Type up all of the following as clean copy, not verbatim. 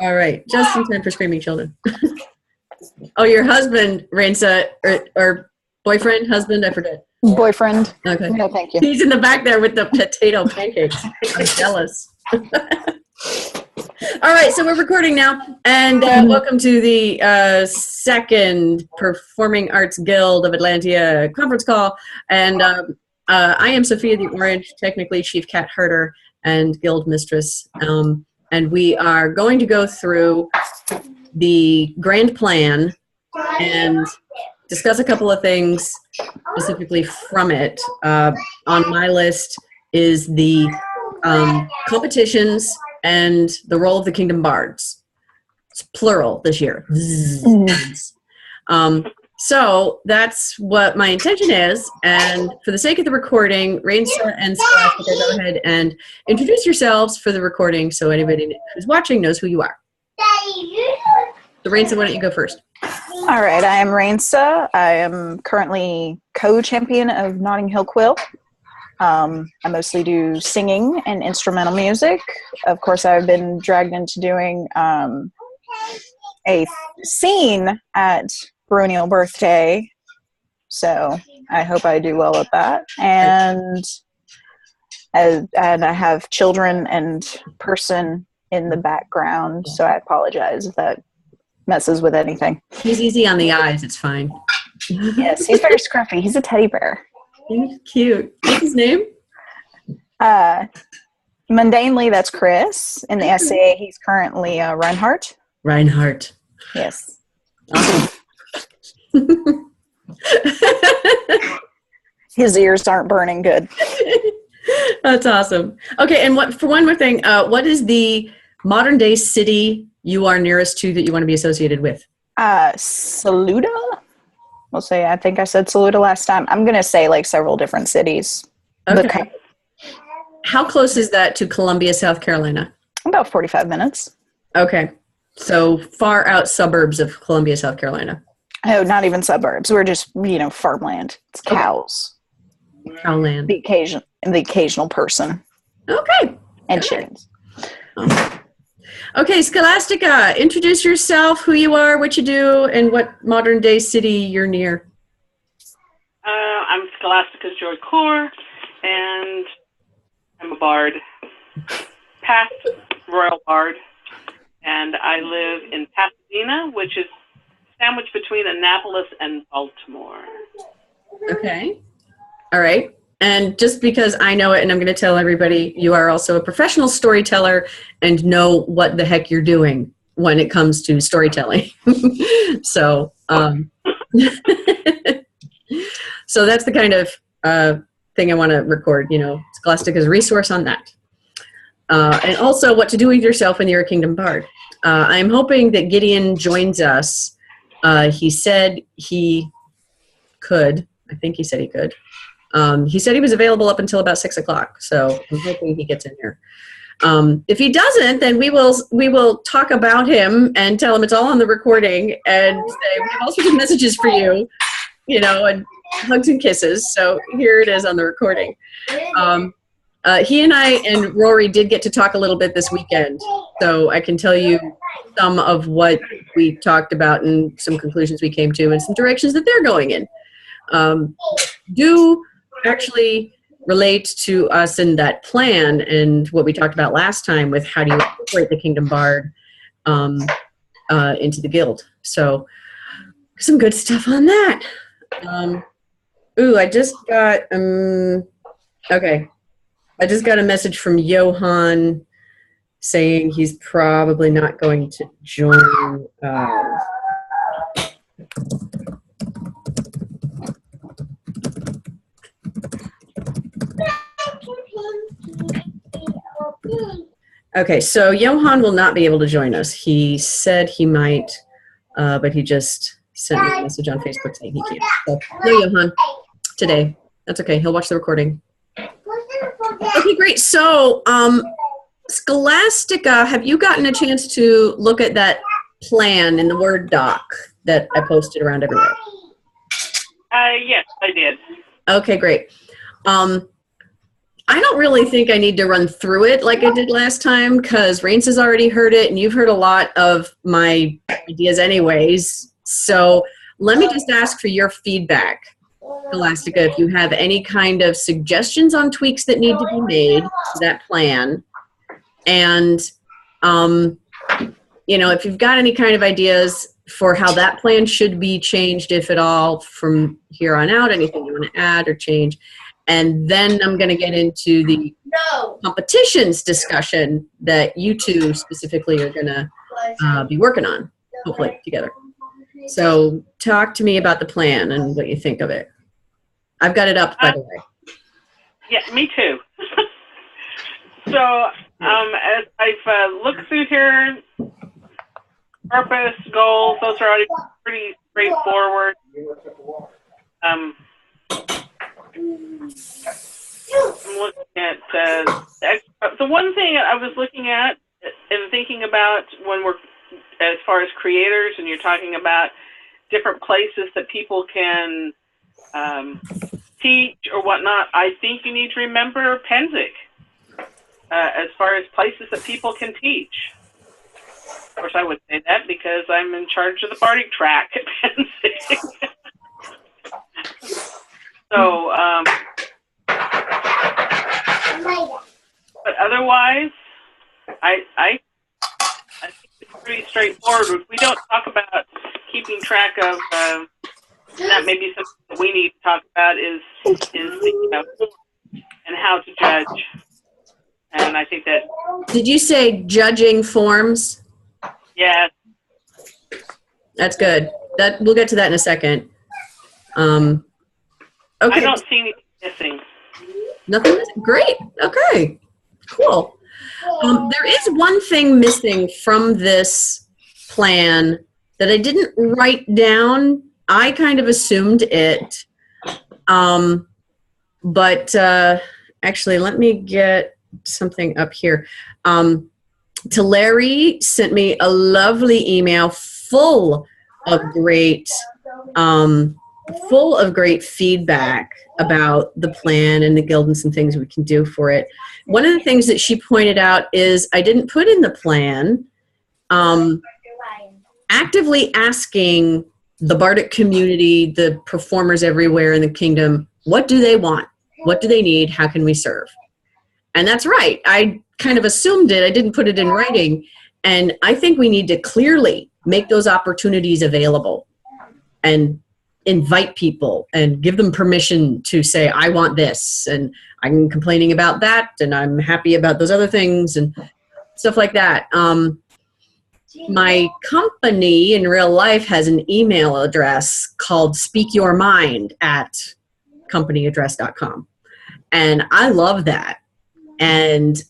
All right, just in time for screaming children. Oh, your husband, Rainsa, or boyfriend, husband, I forget. Boyfriend. Okay. No, thank you. He's in the back there with the potato pancakes. I'm jealous. All right, so we're recording now, and welcome to the second Performing Arts Guild of Atlantia conference call. And I am Sophia the Orange, technically Chief Cat Herder and Guild Mistress. And we are going to go through the grand plan and discuss a couple of things specifically from it. On my list is the competitions and the role of the Kingdom Bards. It's plural this year. So that's what my intention is. And for the sake of the recording, Rainsa and Scott, go ahead and introduce yourselves for the recording so anybody who's watching knows who you are. So Rainsa, why don't you go first? All right, I am Rainsa. I am currently co-champion of Notting Hill Quill. I mostly do singing and instrumental music. Of course, I've been dragged into doing a scene at Baronial Birthday, so I hope I do well at that. And I have children and person in the background, so I apologize if that messes with anything. He's easy on the eyes, it's fine. Yes, he's very scruffy. He's a teddy bear. He's cute. What's his name? Mundanely, that's Chris. In the SCA, he's currently Reinhardt. Reinhardt. Yes. Awesome. His ears aren't burning good. That's awesome. Okay, and for one more thing, what is the modern day city you are nearest to that you want to be associated with? Saluda? We'll say, I think I said Saluda last time. I'm going to say like several different cities. Okay. How close is that to Columbia, South Carolina? About 45 minutes. Okay. So far out suburbs of Columbia, South Carolina. Oh, not even suburbs. We're just, scholarland. It's cows. Cowland. The occasional person. Okay. And chickens. Okay, Scholastica, introduce yourself, who you are, what you do, and what modern day city you're near. I'm Scholastica's Joy Core, and I'm a bard, past royal bard, and I live in Pasadena, which is sandwiched between Annapolis and Baltimore. Okay. All right. And just because I know it and I'm going to tell everybody, you are also a professional storyteller and know what the heck you're doing when it comes to storytelling. So, so that's the kind of thing I want to record, Scholastica's resource on that. And also what to do with yourself when you're a Kingdom Bard. I'm hoping that Gideon joins us. He said he could. I think he said he could. He said he was available up until about 6 o'clock, so I'm hoping he gets in here. If he doesn't, then we will talk about him and tell him it's all on the recording and say we have all sorts of messages for you, and hugs and kisses. So here it is on the recording. He and I and Rory did get to talk a little bit this weekend, so I can tell you some of what we talked about and some conclusions we came to and some directions that they're going in. Do actually relate to us in that plan and what we talked about last time with how do you incorporate the Kingdom Bard into the guild. So some good stuff on that. I just got I just got a message from Johan saying he's probably not going to join Okay, so Johan will not be able to join us. He said he might, but he just sent me a message on Facebook saying he can't. So, no Johan today. That's okay. He'll watch the recording. Okay, great. So, Scholastica, have you gotten a chance to look at that plan in the Word doc that I posted around everywhere? Yes, I did. Okay, great. I don't really think I need to run through it like I did last time, because Rains has already heard it and you've heard a lot of my ideas anyways. So let me just ask for your feedback, Scholastica, if you have any kind of suggestions on tweaks that need to be made to that plan. And, you know, if you've got any kind of ideas for how that plan should be changed, if at all, from here on out, anything you want to add or change. And then I'm going to get into the competitions discussion that you two specifically are going to be working on, hopefully, together. So talk to me about the plan and what you think of it. I've got it up, by the way. Yeah, me too. So as I've looked through here, purpose, goals, those are already pretty straightforward. I'm looking at the one thing I was looking at and thinking about when we're, as far as creators, and you're talking about different places that people can teach or whatnot, I think you need to remember Penzic as far as places that people can teach. Of course, I would say that because I'm in charge of the bardic track at Penzic. So, but otherwise, I think it's pretty straightforward. We don't talk about keeping track of, that may be something that we need to talk about is and how to judge. And I think that. Did you say judging forms? Yeah. That's good. That we'll get to that in a second. Okay. I don't see anything missing. Nothing missing? Great. Okay. Cool. There is one thing missing from this plan that I didn't write down. I kind of assumed it. But actually, let me get something up here. Larry sent me a lovely email full of great feedback about the plan and the guild and some things we can do for it. One of the things that she pointed out is I didn't put in the plan actively asking the bardic community, the performers everywhere in the kingdom, what do they want? What do they need? How can we serve? And that's right. I kind of assumed it. I didn't put it in writing. And I think we need to clearly make those opportunities available and invite people and give them permission to say, I want this, and I'm complaining about that, and I'm happy about those other things, and stuff like that. My company in real life has an email address called speakyourmind@companyaddress.com. And I love that. And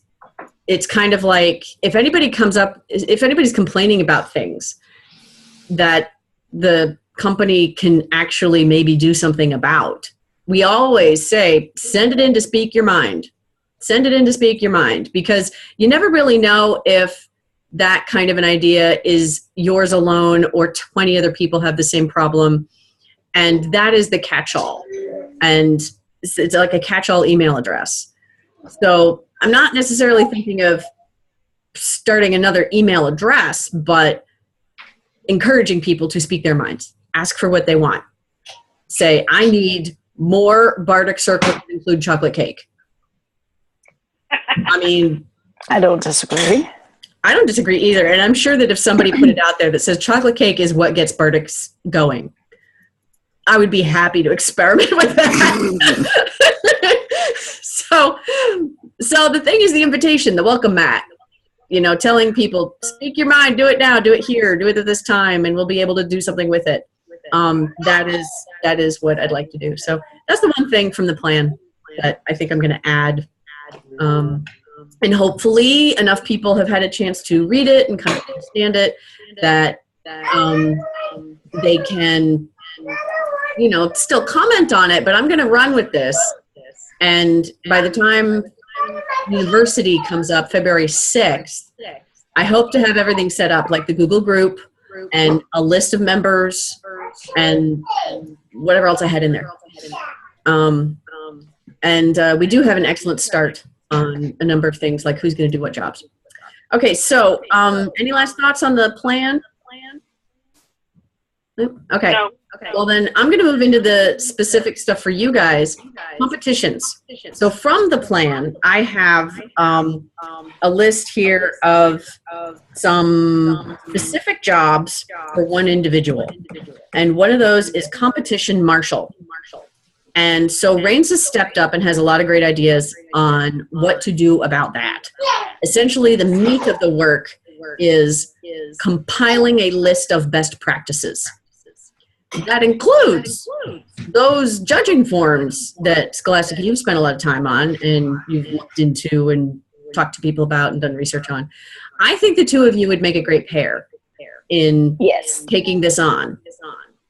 it's kind of like, if anybody's complaining about things that the company can actually maybe do something about, we always say, send it in to Speak Your Mind. Send it in to Speak Your Mind, because you never really know if that kind of an idea is yours alone or 20 other people have the same problem. And that is the catch-all. And it's like a catch-all email address. So I'm not necessarily thinking of starting another email address, but encouraging people to speak their minds. Ask for what they want. Say, I need more bardic circles that include chocolate cake. I mean, I don't disagree. I don't disagree either. And I'm sure that if somebody put it out there that says chocolate cake is what gets bardics going, I would be happy to experiment with that. So the thing is the invitation, the welcome mat, you know, telling people, speak your mind, do it now, do it here, do it at this time, and we'll be able to do something with it. That is what I'd like to do. So that's the one thing from the plan that I think I'm going to add. And hopefully enough people have had a chance to read it and kind of understand it that they can, you know, still comment on it. But I'm going to run with this. And by the time university comes up, February 6th, I hope to have everything set up, like the Google group and a list of members and whatever else I had in there. And we do have an excellent start on a number of things, like who's going to do what jobs. Okay, so any last thoughts on the plan? Nope. Okay. No. Well, then I'm going to move into the specific stuff for you guys. Competitions. So from the plan, I have a list here of some specific jobs for one individual. And one of those is competition marshal. And so Rains has stepped up and has a lot of great ideas on what to do about that. Essentially, the meat of the work is compiling a list of best practices. That includes those judging forms that Scholastica, you've spent a lot of time on and you've looked into and talked to people about and done research on. I think the two of you would make a great pair in taking this on.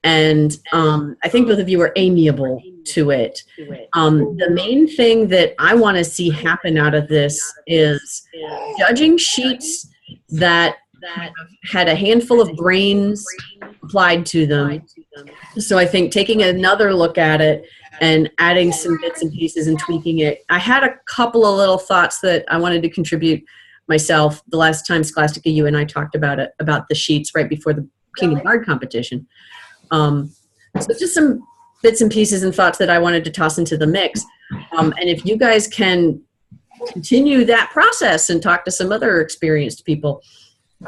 And I think both of you are amiable to it. The main thing that I want to see happen out of this is judging sheets that had a handful of brains applied to them. So I think taking another look at it and adding some bits and pieces and tweaking it. I had a couple of little thoughts that I wanted to contribute myself the last time Scholastica, you and I talked about it, about the sheets right before the Kingdom Bard competition. So just some bits and pieces and thoughts that I wanted to toss into the mix. And if you guys can continue that process and talk to some other experienced people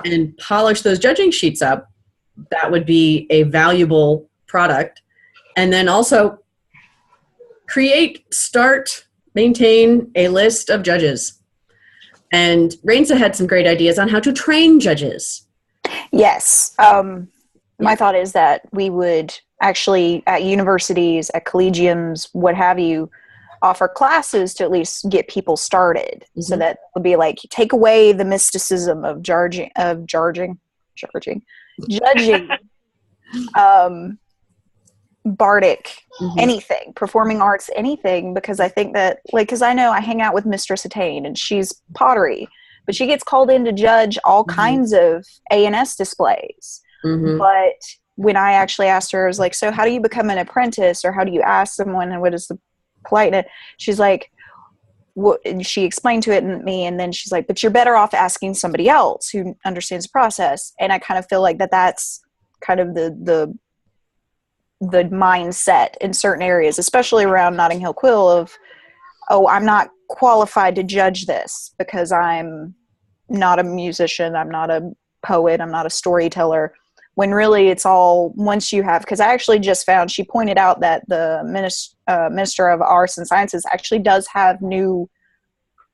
and polish those judging sheets up, that would be a valuable product. And then also maintain a list of judges. And Rainsa had some great ideas on how to train judges. Yes. My thought is that we would actually, at universities, at collegiums, what have you, offer classes to at least get people started. Mm-hmm. So that would be like, take away the mysticism of judging, bardic, anything, performing arts, anything, because I think that, like, because I know I hang out with Mistress Attain and she's pottery, but she gets called in to judge all kinds of A&S displays. But when I actually asked her, I was like, so how do you become an apprentice, or how do you ask someone, and what is the politeness? She's like, what? And she explained to me, and then she's like, but you're better off asking somebody else who understands the process. And I kind of feel like that's kind of the mindset in certain areas, especially around Notting Hill Quill, of, oh, I'm not qualified to judge this because I'm not a musician, I'm not a poet, I'm not a storyteller. When really it's all, once you have, because I actually just found, she pointed out that the Minister of Arts and Sciences actually does have new,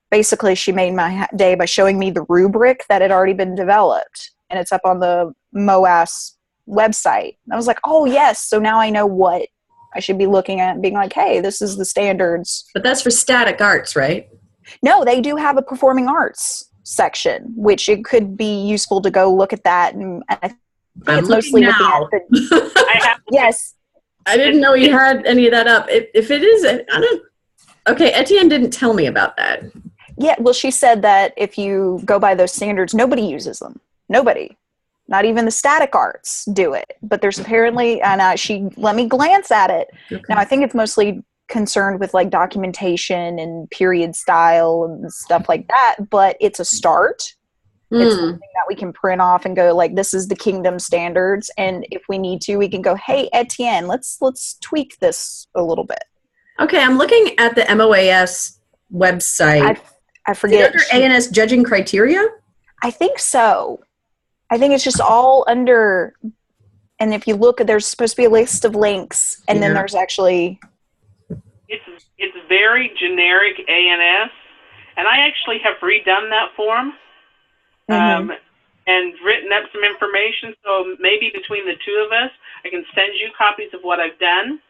basically she made my day by showing me the rubric that had already been developed, and it's up on the MOAS website. I was like, oh yes, so now I know what I should be looking at and being like, hey, this is the standards. But that's for static arts, right? No, they do have a performing arts section, which it could be useful to go look at that. And I think it's mostly looking at the yes. I didn't know you had any of that up. If it is, I don't. Okay, Etienne didn't tell me about that. Yeah, well, she said that if you go by those standards, nobody uses them. Nobody. Not even the static arts do it. But there's apparently, and she let me glance at it. Okay. Now, I think it's mostly concerned with like documentation and period style and stuff like that, but it's a start. It's something that we can print off and go like, this is the kingdom standards, and if we need to, we can go, hey, Etienne, let's tweak this a little bit. Okay, I'm looking at the MOAS website. I forget. Is it under A&S judging criteria? I think so. I think it's just all under, and if you look, there's supposed to be a list of links, and then there's actually... It's very generic A&S, and I actually have redone that form and written up some information, so maybe between the two of us, I can send you copies of what I've done,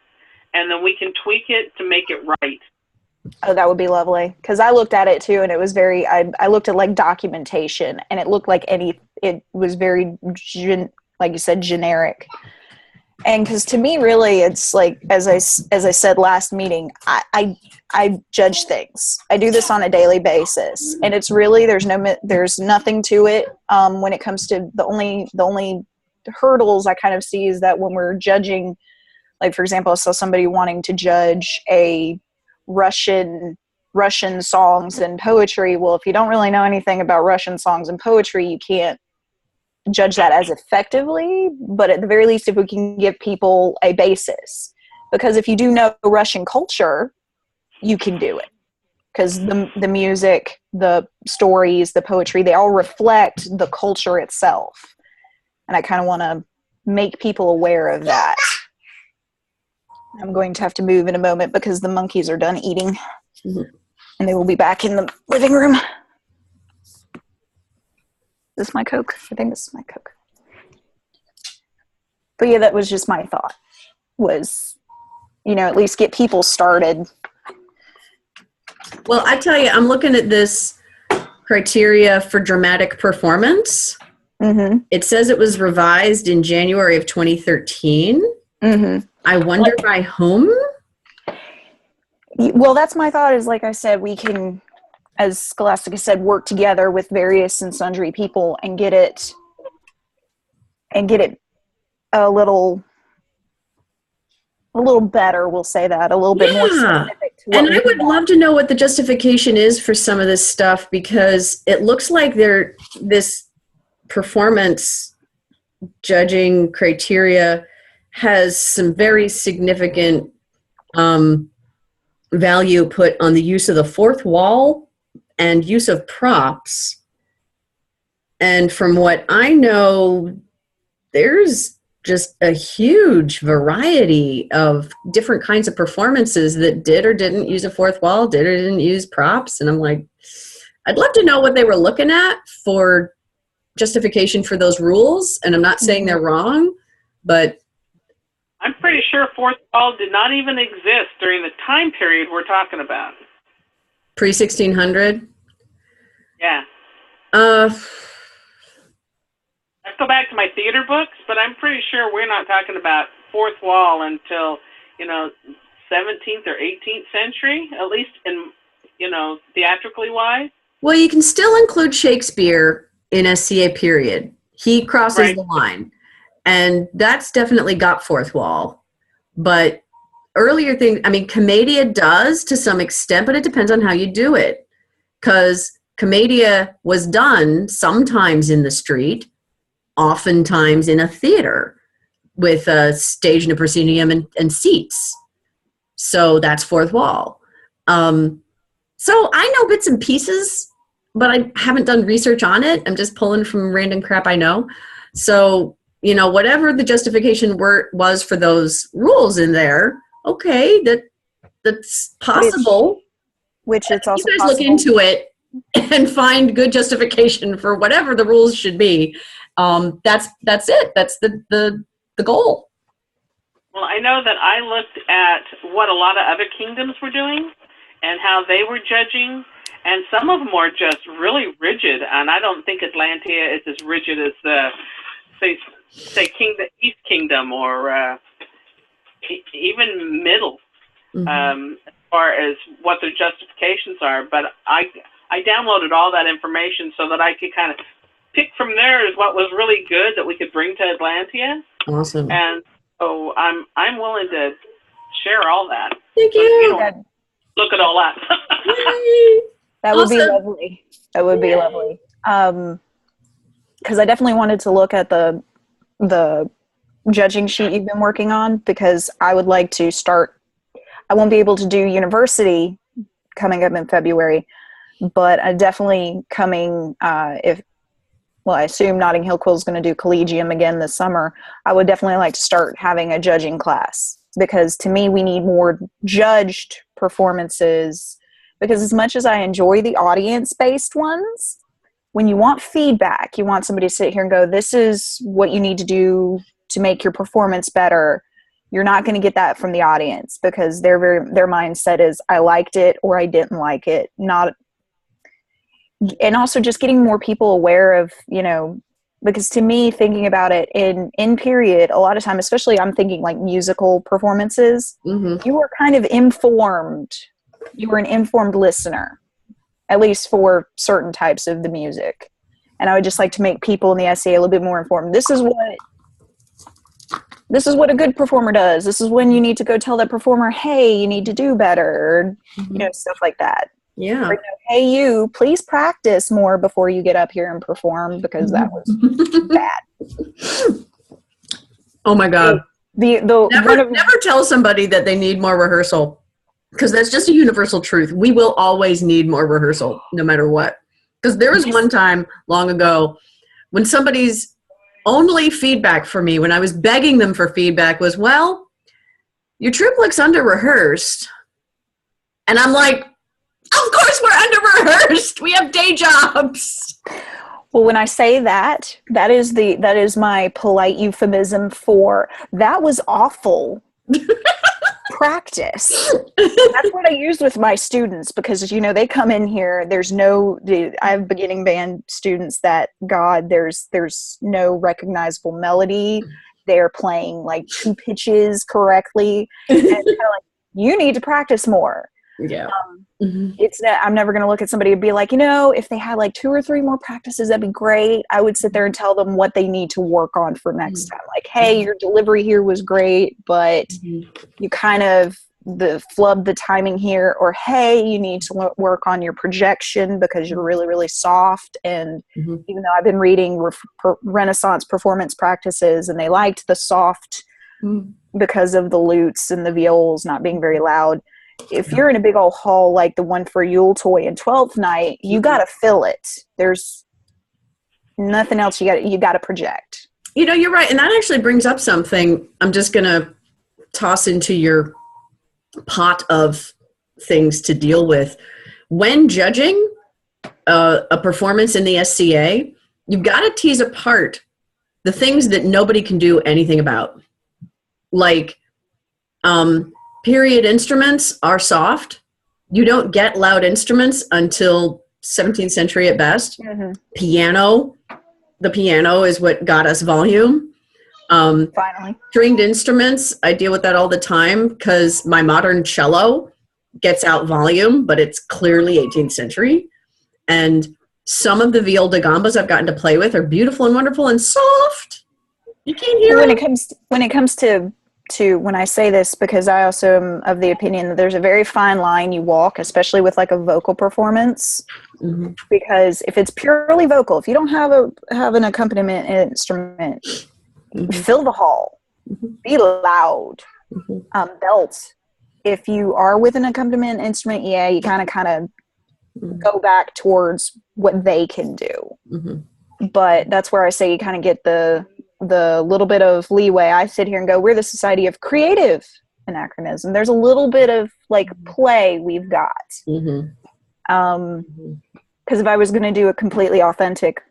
and then we can tweak it to make it right. Oh, that would be lovely, because I looked at it too, and it was very, I looked at like documentation, and it looked like it was very, like you said, generic. And because to me, really, it's like, as I said last meeting, I judge things. I do this on a daily basis, and it's really, there's nothing to it. When it comes to the only hurdles I kind of see is that when we're judging, like for example, I saw somebody wanting to judge a Russian songs and poetry. Well, if you don't really know anything about Russian songs and poetry, you can't judge that as effectively. But at the very least, if we can give people a basis, because if you do know Russian culture, you can do it. Because the music, the stories, the poetry, they all reflect the culture itself. And I kind of want to make people aware of that. I'm going to have to move in a moment because the monkeys are done eating. Mm-hmm. And they will be back in the living room. Is this my Coke? I think this is my Coke. But yeah, that was just my thought. Was, at least get people started. Well, I tell you, I'm looking at this criteria for dramatic performance. Mm-hmm. It says it was revised in January of 2013. Mm-hmm. I wonder by whom? Well, that's my thought is, like I said, we can, as Scholastica said, work together with various and sundry people and get it a little better, we'll say that, a little bit more specific to what and I would love to know what the justification is for some of this stuff, because it looks like this performance judging criteria has some very significant value put on the use of the fourth wall and use of props. And from what I know, there's just a huge variety of different kinds of performances that did or didn't use a fourth wall, did or didn't use props. And I'm like, I'd love to know what they were looking at for justification for those rules. And I'm not saying they're wrong, but I'm pretty sure fourth wall did not even exist during the time period we're talking about. Pre-1600? Yeah. Let's go back to my theater books, but I'm pretty sure we're not talking about fourth wall until, 17th or 18th century, at least in, theatrically wise. Well, you can still include Shakespeare in SCA period. He crosses the line. And that's definitely got fourth wall. But earlier things, Commedia does to some extent, but it depends on how you do it. Because Commedia was done sometimes in the street, oftentimes in a theater with a stage and a proscenium and seats. So that's fourth wall. So I know bits and pieces, but I haven't done research on it. I'm just pulling from random crap I know. So, whatever the justification was for those rules in there, okay, that's possible. Which it's also you guys possible. Look into it and find good justification for whatever the rules should be. That's it. That's the goal. Well, I know that I looked at what a lot of other kingdoms were doing and how they were judging, and some of them are just really rigid. And I don't think Atlantia is as rigid as the say East Kingdom or even Middle, as far as what their justifications are. But I downloaded all that information so that I could kind of pick from there as what was really good that we could bring to Atlantia. Awesome. And so I'm willing to share all that. Thank you. Look it all up. That would be lovely. That would be lovely. Because I definitely wanted to look at the judging sheet you've been working on, because I would like to start. I won't be able to do university coming up in February, but I definitely coming I assume Notting Hill Quill is going to do Collegium again this summer. I would definitely like to start having a judging class, because to me we need more judged performances, because as much as I enjoy the audience-based ones, when you want feedback, you want somebody to sit here and go, this is what you need to do to make your performance better. You're not going to get that from the audience, because their mindset is, I liked it or I didn't like it. And also just getting more people aware of, because to me, thinking about it in period, a lot of time, especially I'm thinking like musical performances, you were kind of informed. You were an informed listener, at least for certain types of the music. And I would just like to make people in the SCA a little bit more informed. This is what this is what a good performer does. This is when you need to go tell that performer, hey, you need to do better, stuff like that. Yeah. Or, hey, you, please practice more before you get up here and perform, because that was bad. Oh my God. Never tell somebody that they need more rehearsal, because that's just a universal truth. We will always need more rehearsal no matter what. Because there was one time long ago when somebody's only feedback for me, when I was begging them for feedback, was, well, your troupe looks under-rehearsed. And I'm like, of course we're under-rehearsed. We have day jobs. Well, when I say that, that is my polite euphemism for that was awful practice. That's what I used with my students, because they come in here. I have beginning band students that there's no recognizable melody. They're playing like 2 pitches correctly, and kind of like, you need to practice more. Yeah. I'm never going to look at somebody and be like, if they had like 2 or 3 more practices, that'd be great. I would sit there and tell them what they need to work on for next time. Like, hey, your delivery here was great, but you kind of flubbed the timing here. Or, hey, you need to work on your projection because you're really, really soft. And even though I've been reading Renaissance performance practices, and they liked the soft because of the lutes and the viols not being very loud. If you're in a big old hall like the one for Yule Toy and 12th Night, you got to fill it. There's nothing else you got to project. You're right. And that actually brings up something I'm just going to toss into your pot of things to deal with. When judging a performance in the SCA, you've got to tease apart the things that nobody can do anything about. Like, period instruments are soft. You don't get loud instruments until 17th century at best. Piano, the piano is what got us volume. Finally. Stringed instruments, I deal with that all the time because my modern cello gets out volume, but it's clearly 18th century. And some of the viol da gambas I've gotten to play with are beautiful and wonderful and soft. You can't hear when it comes to when I say this, because I also am of the opinion that there's a very fine line you walk, especially with like a vocal performance, because if it's purely vocal, if you don't have an accompaniment instrument, fill the hall, be loud, belt. If you are with an accompaniment instrument, you kind of go back towards what they can do. But that's where I say you kind of get the little bit of leeway. I sit here and go, we're the Society of Creative Anachronism. There's a little bit of like play we've got. Because if I was going to do a completely authentic,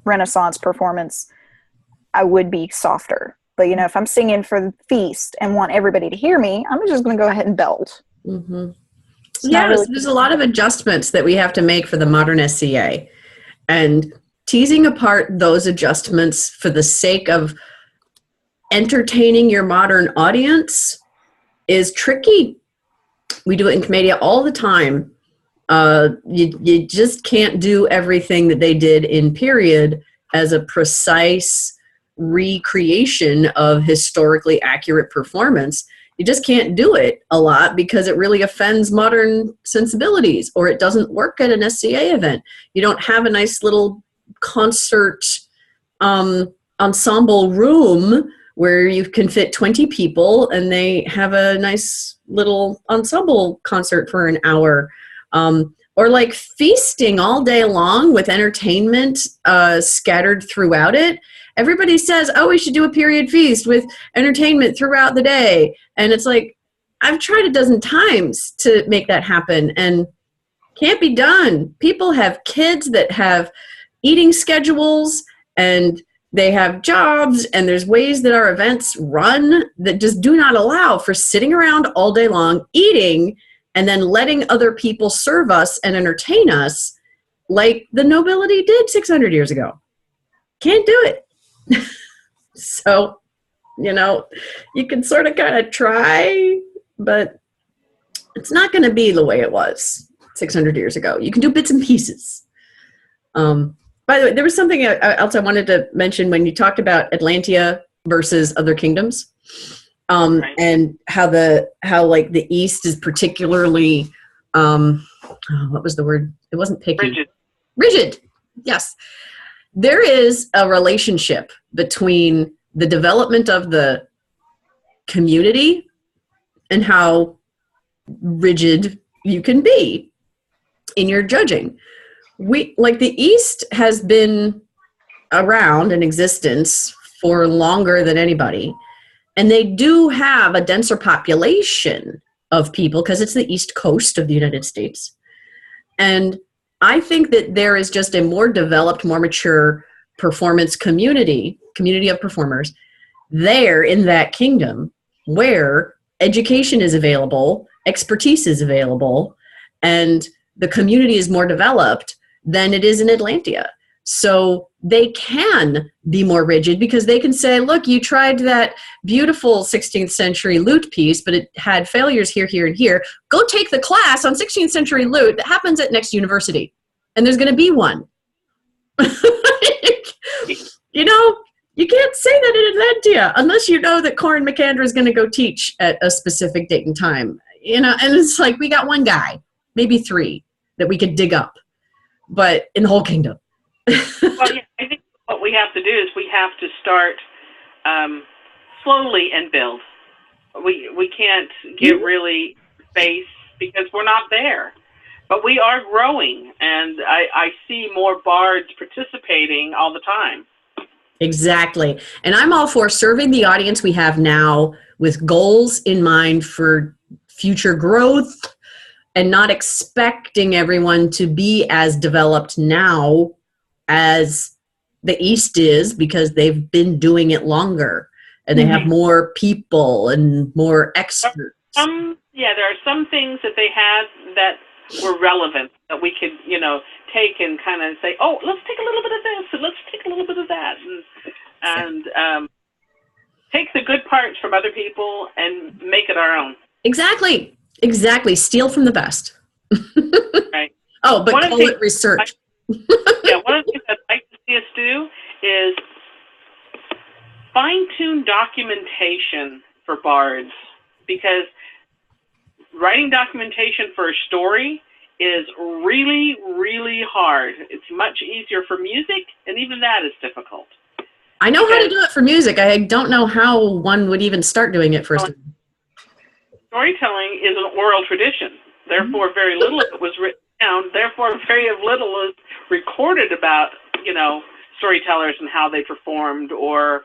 Renaissance performance, I would be softer. But, if I'm singing for the feast and want everybody to hear me, I'm just going to go ahead and belt. Yes, there's a lot of adjustments that we have to make for the modern SCA. And teasing apart those adjustments for the sake of entertaining your modern audience is tricky. We do it in Commedia all the time. You just can't do everything that they did in period as a precise recreation of historically accurate performance. You just can't do it a lot because it really offends modern sensibilities, or it doesn't work at an SCA event. You don't have a nice little concert ensemble room where you can fit 20 people and they have a nice little ensemble concert for an hour. Or like feasting all day long with entertainment scattered throughout it. Everybody says, oh, we should do a period feast with entertainment throughout the day. And it's like, I've tried a dozen times to make that happen and can't be done. People have kids that have eating schedules and they have jobs, and there's ways that our events run that just do not allow for sitting around all day long, eating, and then letting other people serve us and entertain us like the nobility did 600 years ago. Can't do it. So, you can sort of kind of try, but it's not going to be the way it was 600 years ago. You can do bits and pieces. By the way, there was something else I wanted to mention when you talked about Atlantia versus other kingdoms, Right. and how like the East is particularly, what was the word? It wasn't picky. Rigid. Rigid. Yes. There is a relationship between the development of the community and how rigid you can be in your judging. Like the East has been around in existence for longer than anybody, and they do have a denser population of people because it's the East Coast of the United States. And I think that there is just a more developed, more mature performance community of performers there in that kingdom, where education is available, expertise is available, and the community is more developed than it is in Atlantia. So they can be more rigid because they can say, look, you tried that beautiful 16th century lute piece, but it had failures here, here, and here. Go take the class on 16th century lute that happens at next university. And there's going to be one. You know, you can't say that in Atlantia unless you know that Corin McAndrew is going to go teach at a specific date and time. You know, and it's like we got one guy, maybe three, that we could dig up, but in the whole kingdom. Well, yeah, I think what we have to do is we have to start slowly and build. We can't get really space because we're not there. But we are growing, and I see more bards participating all the time. Exactly. And I'm all for serving the audience we have now with goals in mind for future growth, and not expecting everyone to be as developed now as the East is, because they've been doing it longer and they have more people and more experts. There are some things that they had that were relevant that we could, take and kind of say, oh, let's take a little bit of this and let's take a little bit of that, and take the good parts from other people and make it our own. Exactly. Steal from the best. Right. Oh, but call it research. One of the things I'd like to see us do is fine-tune documentation for bards, because writing documentation for a story is really, really hard. It's much easier for music, and even that is difficult. I know how to do it for music. I don't know how one would even start doing it first. Storytelling is an oral tradition. Therefore, very little of it was written down. Therefore, very little is recorded about, storytellers and how they performed, or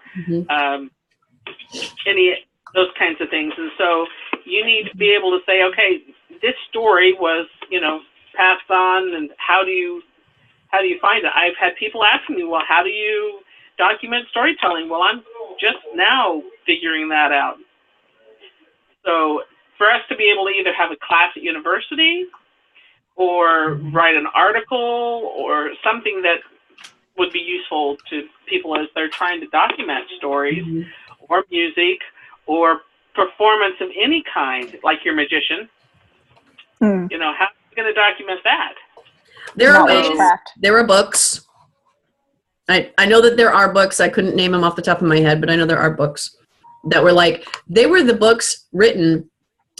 any those kinds of things. And so you need to be able to say, okay, this story was, passed on, and how do you find it? I've had people asking me, well, how do you document storytelling? Well, I'm just now figuring that out. So for us to be able to either have a class at university or write an article or something that would be useful to people as they're trying to document stories or music or performance of any kind, like your magician, how are you going to document that? There are ways. There are books. I know that there are books. I couldn't name them off the top of my head, but I know there are books that were they were the books written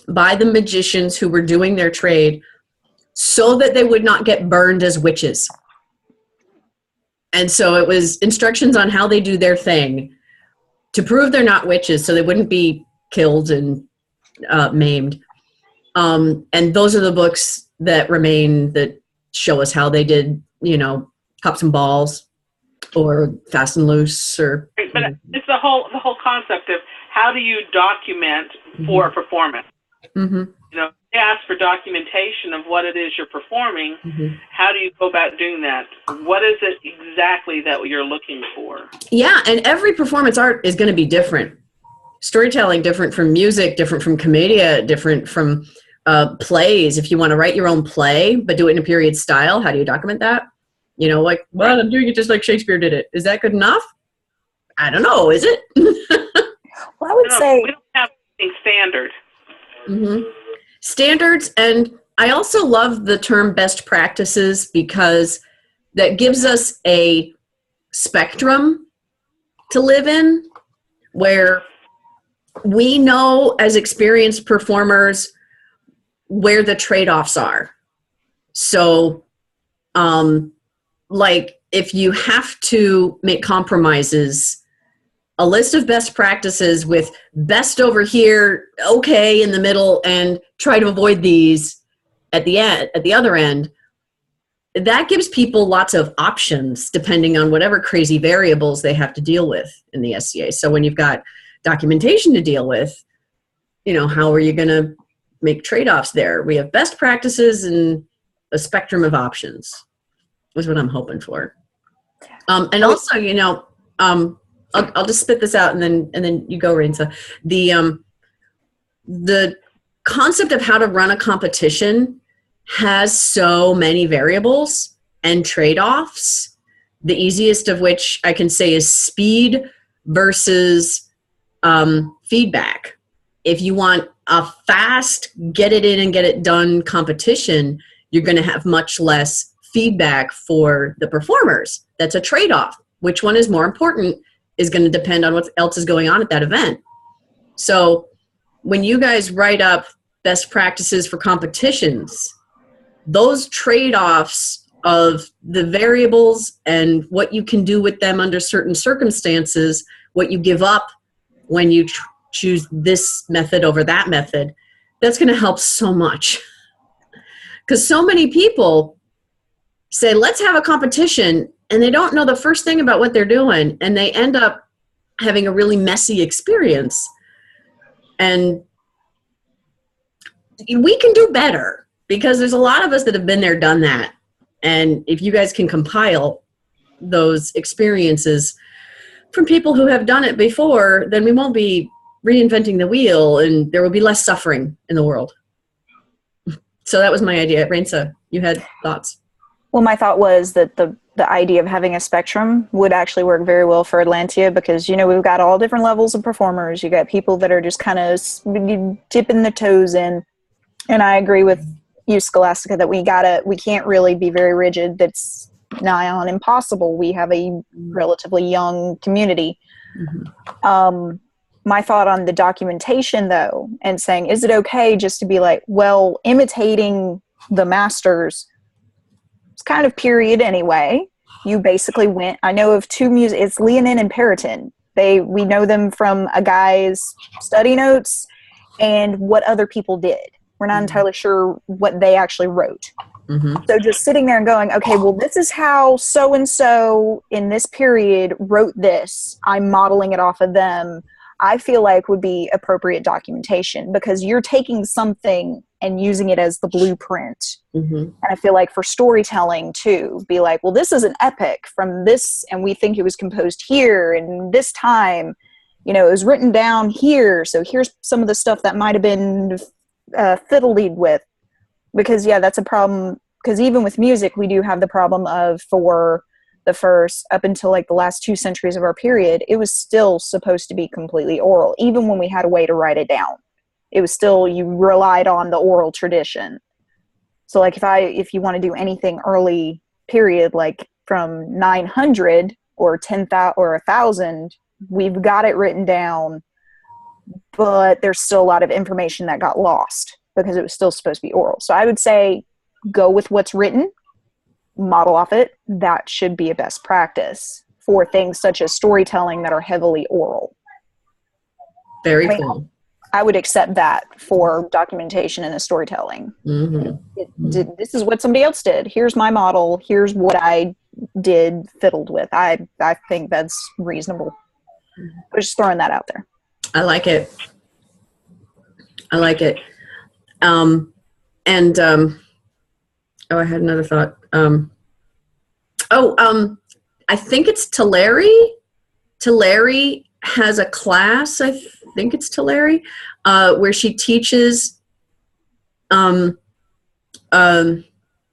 by the magicians who were doing their trade so that they would not get burned as witches. And so it was instructions on how they do their thing to prove they're not witches, so they wouldn't be killed and maimed. And those are the books that remain, that show us how they did, pops and balls or fast and loose, or. But it's the whole concept of how do you document for a performance? They ask for documentation of what it is you're performing. How do you go about doing that? What is it exactly that you're looking for? Yeah, and every performance art is going to be different. Storytelling different from music, different from commedia, different from plays. If you want to write your own play but do it in a period style, how do you document that? Well, I'm doing it just like Shakespeare did it. Is that good enough? I don't know. Is it? Well, I would say we don't have anything standard. Standards, and I also love the term best practices, because that gives us a spectrum to live in where we know as experienced performers where the trade-offs are. So, like if you have to make compromises, a list of best practices with best over here, okay in the middle, and try to avoid these at the end, at the other end, that gives people lots of options depending on whatever crazy variables they have to deal with in the SCA. So when you've got documentation to deal with, you know, how are you going to make trade-offs there? We have best practices and a spectrum of options is what I'm hoping for. And also, you know, I'll just spit this out and then you go, Rainsa. The concept of how to run a competition has so many variables and trade-offs. The easiest of which I can say is speed versus feedback. If you want a fast, get it in and get it done competition, you're going to have much less feedback for the performers. That's a trade-off. Which one is more important is going to depend on what else is going on at that event. So when you guys write up best practices for competitions, those trade-offs of the variables and what you can do with them under certain circumstances, what you give up when you choose this method over that method, that's going to help so much. Because so many people say, let's have a competition, and they don't know the first thing about what they're doing, and they end up having a really messy experience. And we can do better because there's a lot of us that have been there, done that. And if you guys can compile those experiences from people who have done it before, then we won't be reinventing the wheel and there will be less suffering in the world. So that was my idea. Rainsa, you had thoughts? Well, my thought was that the idea of having a spectrum would actually work very well for Atlantia because, you know, we've got all different levels of performers. You got people that are just kind of dipping their toes in. And I agree with you, Scholastica, that we can't really be very rigid. That's nigh on impossible. We have a relatively young community. Mm-hmm. My thought on the documentation, though, and saying, is it okay just to be like, well, imitating the masters, it's kind of period anyway. You basically went, I know of two music, it's Leonin and Periton. We know them from a guy's study notes and what other people did. We're not entirely sure what they actually wrote. Mm-hmm. So just sitting there and going, okay, well, this is how so-and-so in this period wrote this. I'm modeling it off of them. I feel like would be appropriate documentation because you're taking something and using it as the blueprint. Mm-hmm. And I feel like for storytelling too, be like, well, this is an epic from this, and we think it was composed here and this time, you know, it was written down here. So here's some of the stuff that might have been fiddled with. Because, yeah, that's a problem. Because even with music, we do have the problem of, for the first, up until like the last 2 centuries of our period, it was still supposed to be completely oral. Even when we had a way to write it down, it was still, you relied on the oral tradition. So like if you want to do anything early period, like from 900 or 10,000 or 1,000, we've got it written down, but there's still a lot of information that got lost because it was still supposed to be oral. So I would say go with what's written, model off it. That should be a best practice for things such as storytelling that are heavily oral. Very cool. I would accept that for documentation and storytelling. Mm-hmm. This is what somebody else did. Here's my model. Here's what I did fiddled with. I think that's reasonable. I'm just throwing that out there. I like it. I had another thought. I think it's Tulare. Tulare has a class, I think it's Tulare, where she teaches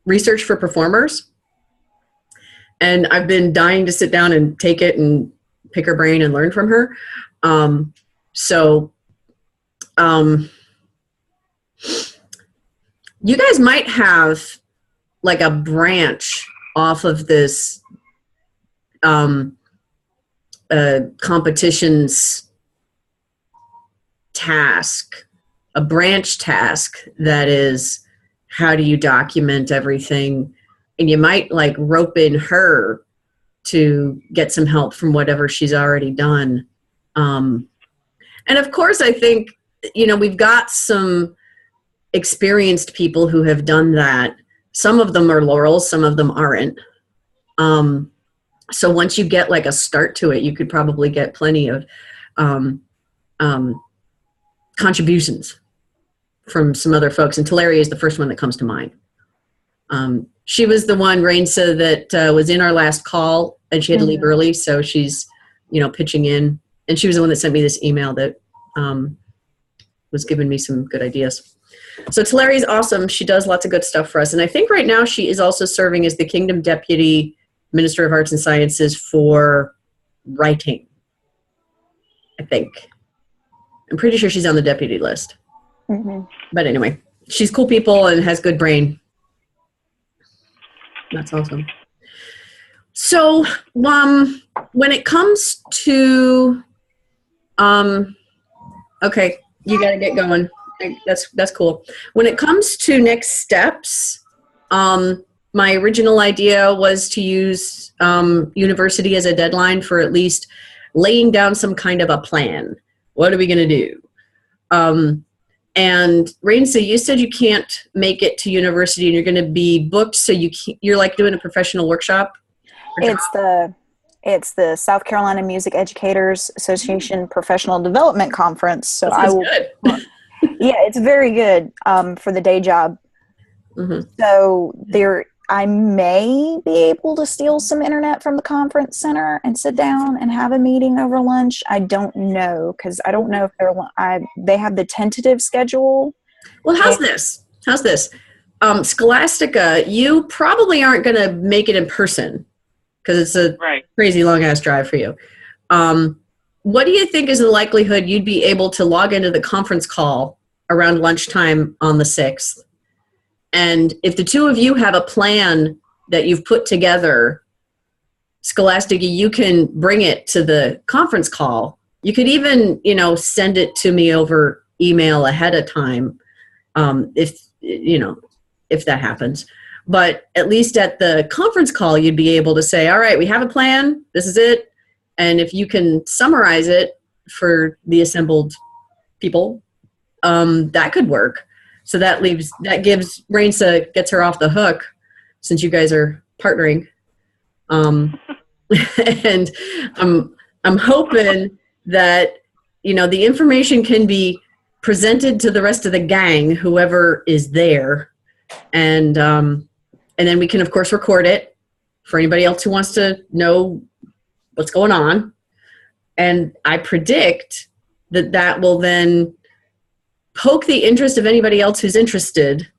research for performers. And I've been dying to sit down and take it and pick her brain and learn from her. You guys might have like a branch off of this competitions task, a branch task that is, how do you document everything? And you might like rope in her to get some help from whatever she's already done. And of course, I think, we've got some experienced people who have done that. Some of them are laurels, some of them aren't. So once you get like a start to it, you could probably get plenty of contributions from some other folks. And Talaria is the first one that comes to mind. She was the one, Rainsa, that was in our last call, and she had to leave early, so she's, pitching in. And she was the one that sent me this email that was giving me some good ideas. So Talaria is awesome. She does lots of good stuff for us. And I think right now she is also serving as the Kingdom Deputy Minister of Arts and Sciences for writing, I think. I'm pretty sure she's on the deputy list. Mm-hmm. But anyway, she's cool people and has good brain. That's awesome. So when it comes to, okay, you got to get going. That's cool. When it comes to next steps, my original idea was to use university as a deadline for at least laying down some kind of a plan. What are we going to do? And Rainsa, you said you can't make it to university and you're going to be booked, so you're like doing a professional workshop? It's the South Carolina Music Educators Association Professional Development Conference. So I will. Good. Yeah, it's very good for the day job. Mm-hmm. So I may be able to steal some internet from the conference center and sit down and have a meeting over lunch. I don't know, because I don't know if they have the tentative schedule. Well, how's this? Scholastica, you probably aren't going to make it in person because it's a crazy long-ass drive for you. What do you think is the likelihood you'd be able to log into the conference call around lunchtime on the 6th? And if the two of you have a plan that you've put together, Scholastica, you can bring it to the conference call. You could even, send it to me over email ahead of time, if that happens. But at least at the conference call, you'd be able to say, all right, we have a plan. This is it. And if you can summarize it for the assembled people, that could work. So that gives Rainsa, gets her off the hook, since you guys are partnering. And I'm hoping that, the information can be presented to the rest of the gang, whoever is there. And then we can, of course, record it for anybody else who wants to know what's going on. And I predict that will then poke the interest of anybody else who's interested.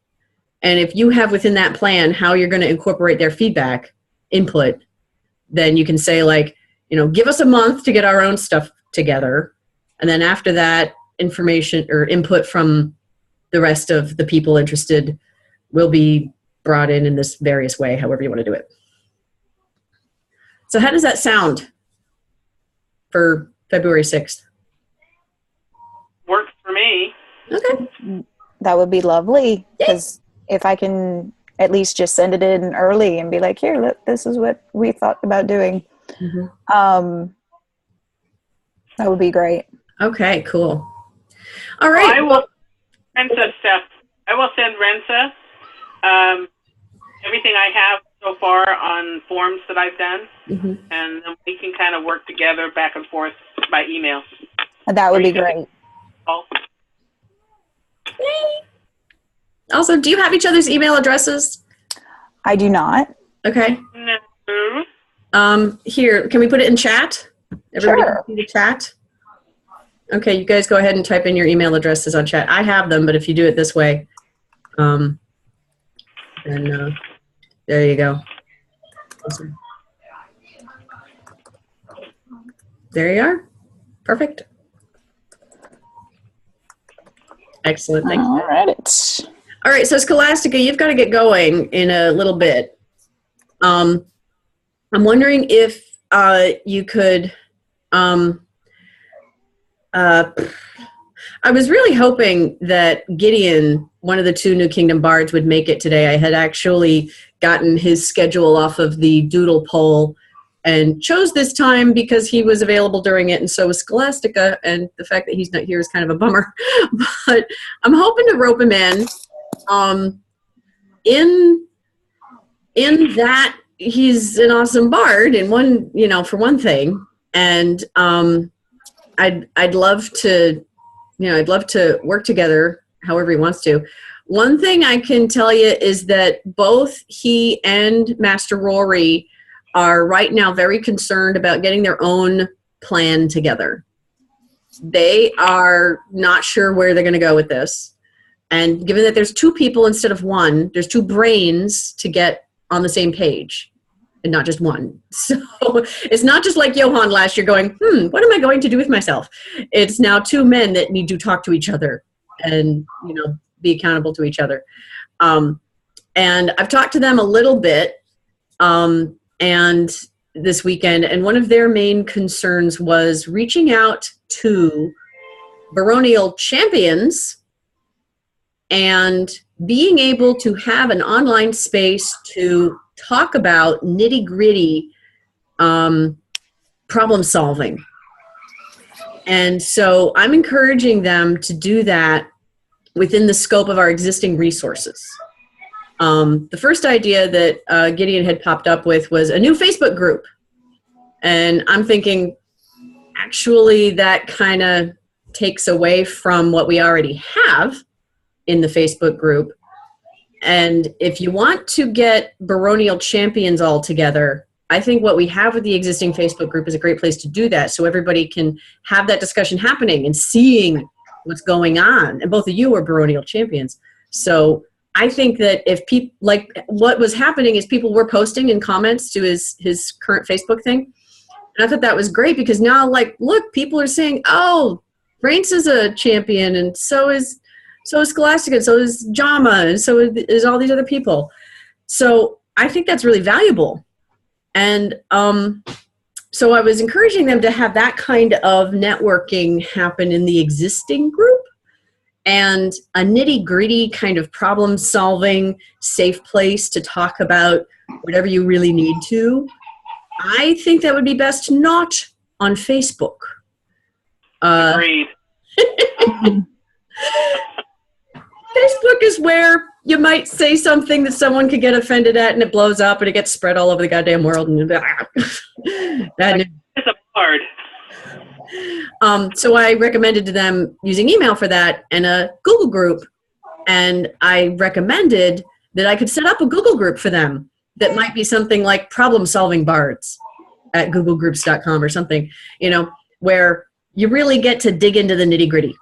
And if you have within that plan how you're going to incorporate their feedback, input, then you can say, like, give us a month to get our own stuff together. And then after that, information or input from the rest of the people interested will be brought in this various way, however you want to do it. So how does that sound for February 6th? Works for me. Okay. That would be lovely, because if I can at least just send it in early and be like, here, look, this is what we thought about doing. Mm-hmm. That would be great. Okay, cool. All right. Well, I will send Rensa everything I have so far on forms that I've done, and then we can kind of work together back and forth by email. That would be great. Also, do you have each other's email addresses? I do not. Okay. No. Here, can we put it in chat? Everybody Sure. can see the chat? Okay, you guys go ahead and type in your email addresses on chat. I have them, but if you do it this way, then there you go. Awesome. There you are. Perfect. Excellent. Thank you. All right. All right, so Scholastica, you've got to get going in a little bit. I'm wondering if you could. I was really hoping that Gideon, one of the two New Kingdom bards, would make it today. I had actually gotten his schedule off of the doodle poll and chose this time because he was available during it, and so was Scholastica, and the fact that he's not here is kind of a bummer. But I'm hoping to rope him in. In that he's an awesome bard, and for one thing, and I'd love to, I'd love to work together however he wants to. One thing I can tell you is that both he and Master Rory are right now very concerned about getting their own plan together. They are not sure where they're going to go with this. And given that there's two people instead of one, there's two brains to get on the same page and not just one. So it's not just like Johan last year going, what am I going to do with myself? It's now two men that need to talk to each other and, be accountable to each other. And I've talked to them a little bit and this weekend, and one of their main concerns was reaching out to baronial champions and being able to have an online space to talk about nitty-gritty problem solving. And so I'm encouraging them to do that within the scope of our existing resources. The first idea that Gideon had popped up with was a new Facebook group. And I'm thinking, actually, that kind of takes away from what we already have in the Facebook group. And if you want to get baronial champions all together, I think what we have with the existing Facebook group is a great place to do that, so everybody can have that discussion happening and seeing what's going on. And both of you are baronial champions. So I think that if people, like what was happening is people were posting in comments to his current Facebook thing. And I thought that was great because now, like, look, people are saying, oh, Rance is a champion, and so is Scholastica, and so is Jama, and so is all these other people. So I think that's really valuable. And so I was encouraging them to have that kind of networking happen in the existing group, and a nitty-gritty kind of problem-solving, safe place to talk about whatever you really need to. I think that would be best not on Facebook. Agreed. Facebook is where you might say something that someone could get offended at, and it blows up, and it gets spread all over the goddamn world. And It's a bard. So I recommended to them using email for that and a Google group. And I recommended that I could set up a Google group for them that might be something like problem solving bards at googlegroups.com or something, where you really get to dig into the nitty gritty.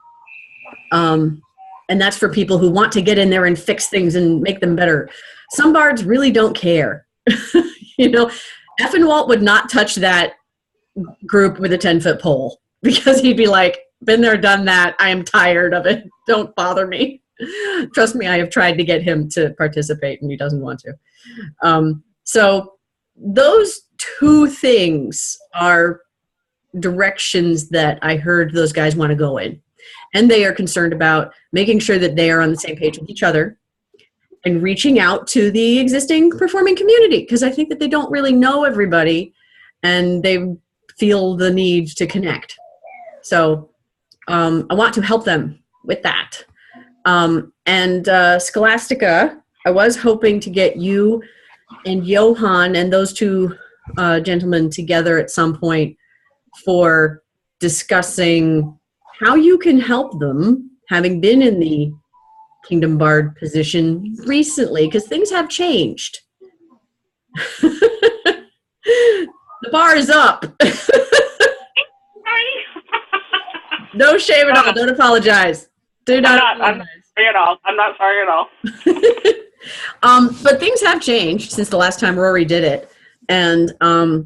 And that's for people who want to get in there and fix things and make them better. Some bards really don't care. Effenwalt would not touch that group with a 10-foot pole because he'd be like, been there, done that. I am tired of it. Don't bother me. Trust me, I have tried to get him to participate and he doesn't want to. So those two things are directions that I heard those guys want to go in. And they are concerned about making sure that they are on the same page with each other and reaching out to the existing performing community, because I think that they don't really know everybody and they feel the need to connect. So I want to help them with that. And Scholastica, I was hoping to get you and Johan and those two gentlemen together at some point for discussing how you can help them, having been in the Kingdom Bard position recently, because things have changed. The bar is up. No shame at all. Don't apologize. Do not apologize. I'm not sorry at all. But things have changed since the last time Rory did it, and I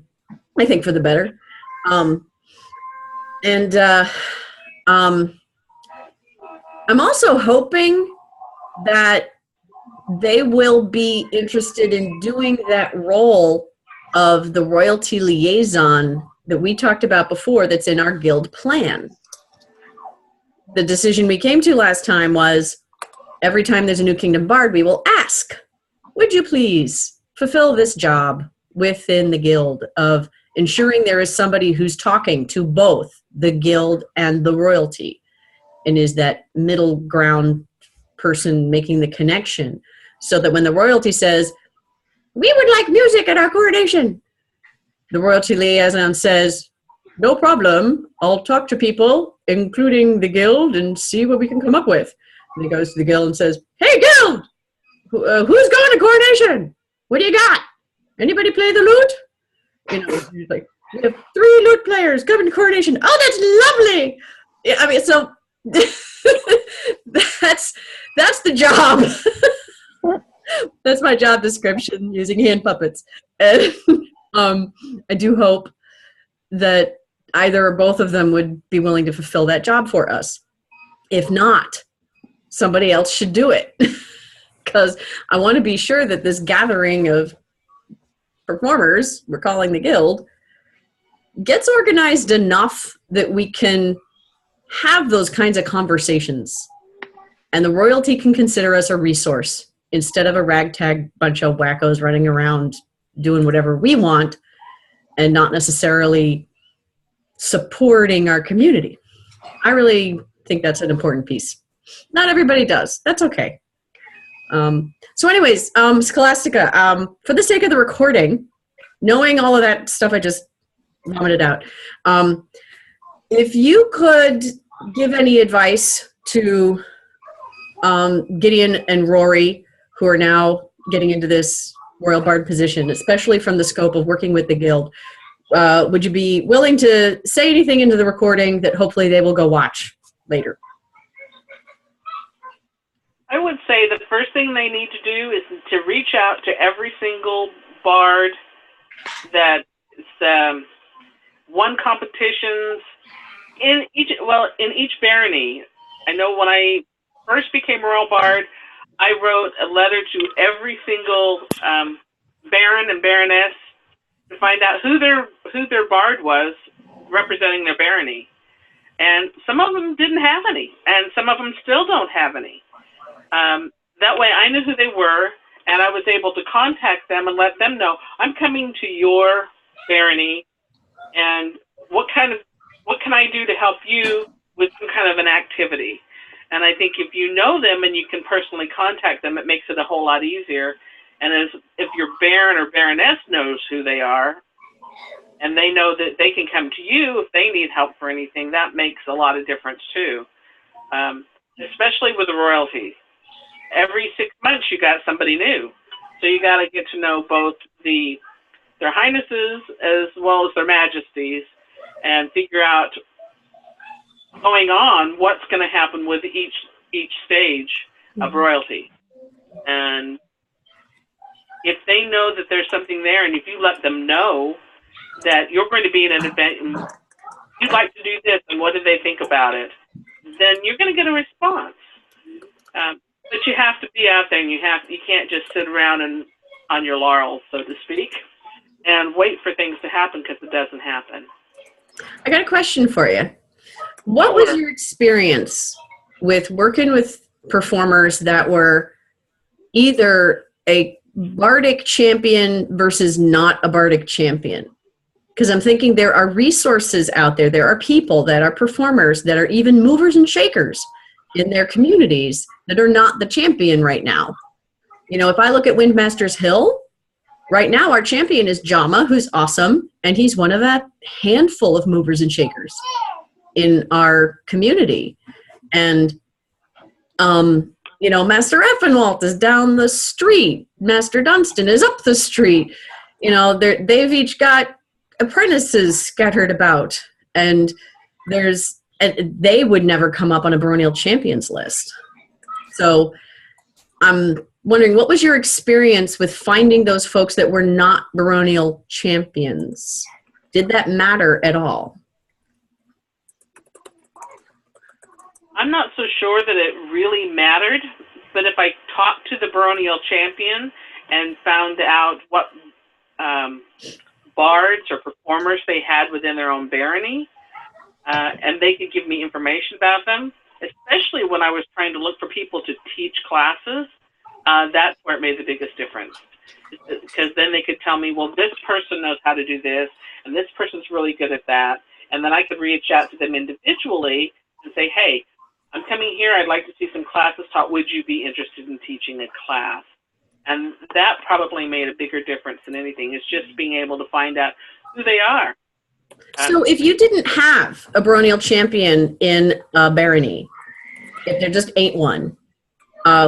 think for the better. I'm also hoping that they will be interested in doing that role of the royalty liaison that we talked about before that's in our guild plan. The decision we came to last time was every time there's a new Kingdom Bard, we will ask, would you please fulfill this job within the guild of ensuring there is somebody who's talking to both the guild and the royalty and is that middle ground person making the connection so that when the royalty says, we would like music at our coronation, the royalty liaison says, no problem, I'll talk to people, including the guild, and see what we can come up with. And he goes to the guild and says, hey, guild, who's going to coronation? What do you got? Anybody play the lute? You know, he's like, we have 3 lute players coming to coronation. Oh, that's lovely. Yeah, I mean, so that's the job. That's my job description, using hand puppets. And I do hope that either or both of them would be willing to fulfill that job for us. If not, somebody else should do it. Because I want to be sure that this gathering of performers, we're calling the guild, gets organized enough that we can have those kinds of conversations. And the royalty can consider us a resource instead of a ragtag bunch of wackos running around doing whatever we want and not necessarily supporting our community. I really think that's an important piece. Not everybody does. That's okay. So anyways, Scholastica, for the sake of the recording, knowing all of that stuff I just vomited out, if you could give any advice to Gideon and Rory, who are now getting into this Royal Bard position, especially from the scope of working with the guild, would you be willing to say anything into the recording that hopefully they will go watch later? I would say the first thing they need to do is to reach out to every single bard that won competitions in each barony. I know when I first became Royal Bard, I wrote a letter to every single baron and baroness to find out who their bard was representing their barony. And some of them didn't have any, and some of them still don't have any. That way I knew who they were, and I was able to contact them and let them know, I'm coming to your barony, and what can I do to help you with some kind of an activity? And I think if you know them and you can personally contact them, it makes it a whole lot easier. And if your baron or baroness knows who they are, and they know that they can come to you if they need help for anything, that makes a lot of difference too, especially with the royalty. Every 6 months you got somebody new. So you got to get to know both their highnesses as well as their majesties and figure out going on what's going to happen with each stage of royalty. And if they know that there's something there, and if you let them know that you're going to be in an event and you'd like to do this and what do they think about it, then you're going to get a response. But you have to be out there, and you can't just sit around and on your laurels, so to speak, and wait for things to happen, because it doesn't happen. I got a question for you. What was your experience with working with performers that were either a bardic champion versus not a bardic champion? Because I'm thinking there are resources out there. There are people that are performers that are even movers and shakers in their communities that are not the champion right now. You know, if I look at Windmaster's Hill, right now our champion is Jama, who's awesome, and he's one of a handful of movers and shakers in our community. And, you know, Master Effenwalt is down the street. Master Dunstan is up the street. You know, they've each got apprentices scattered about, and they would never come up on a baronial champions list. So I'm wondering, what was your experience with finding those folks that were not baronial champions? Did that matter at all? I'm not so sure that it really mattered, but if I talked to the baronial champion and found out what bards or performers they had within their own barony, and they could give me information about them, especially when I was trying to look for people to teach classes, that's where it made the biggest difference. Because then they could tell me, well, this person knows how to do this, and this person's really good at that. And then I could reach out to them individually and say, hey, I'm coming here. I'd like to see some classes taught. Would you be interested in teaching a class? And that probably made a bigger difference than anything. It's just being able to find out who they are. So if you didn't have a baronial champion in a barony, if there just ain't one,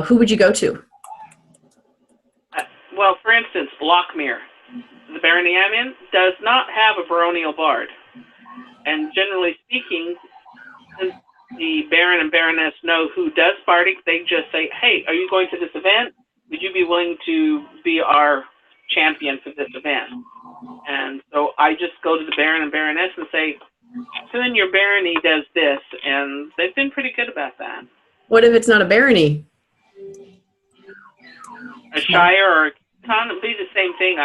who would you go to? Well, for instance, Lockmere, the barony I'm in, does not have a baronial bard. And generally speaking, since the baron and baroness know who does barding, they just say, hey, are you going to this event? Would you be willing to be our champion for this event? And so I just go to the baron and baroness and say, who in your barony does this? And they've been pretty good about that. What if it's not a barony? A shire or a town, it'd be the same thing.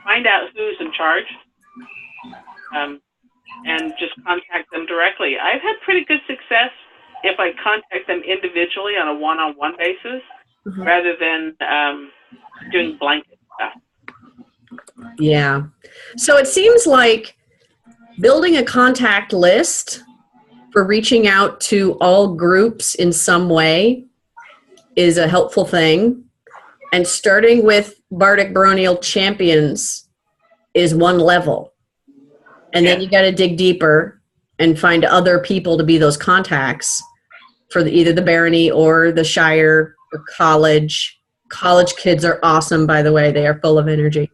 Find out who's in charge, and just contact them directly. I've had pretty good success if I contact them individually on a one-on-one basis, rather than doing blanket stuff. Yeah. So it seems like building a contact list for reaching out to all groups in some way is a helpful thing. And starting with Bardic Baronial Champions is one level. And then you got to dig deeper and find other people to be those contacts for either the barony or the shire or college. College kids are awesome, by the way. They are full of energy.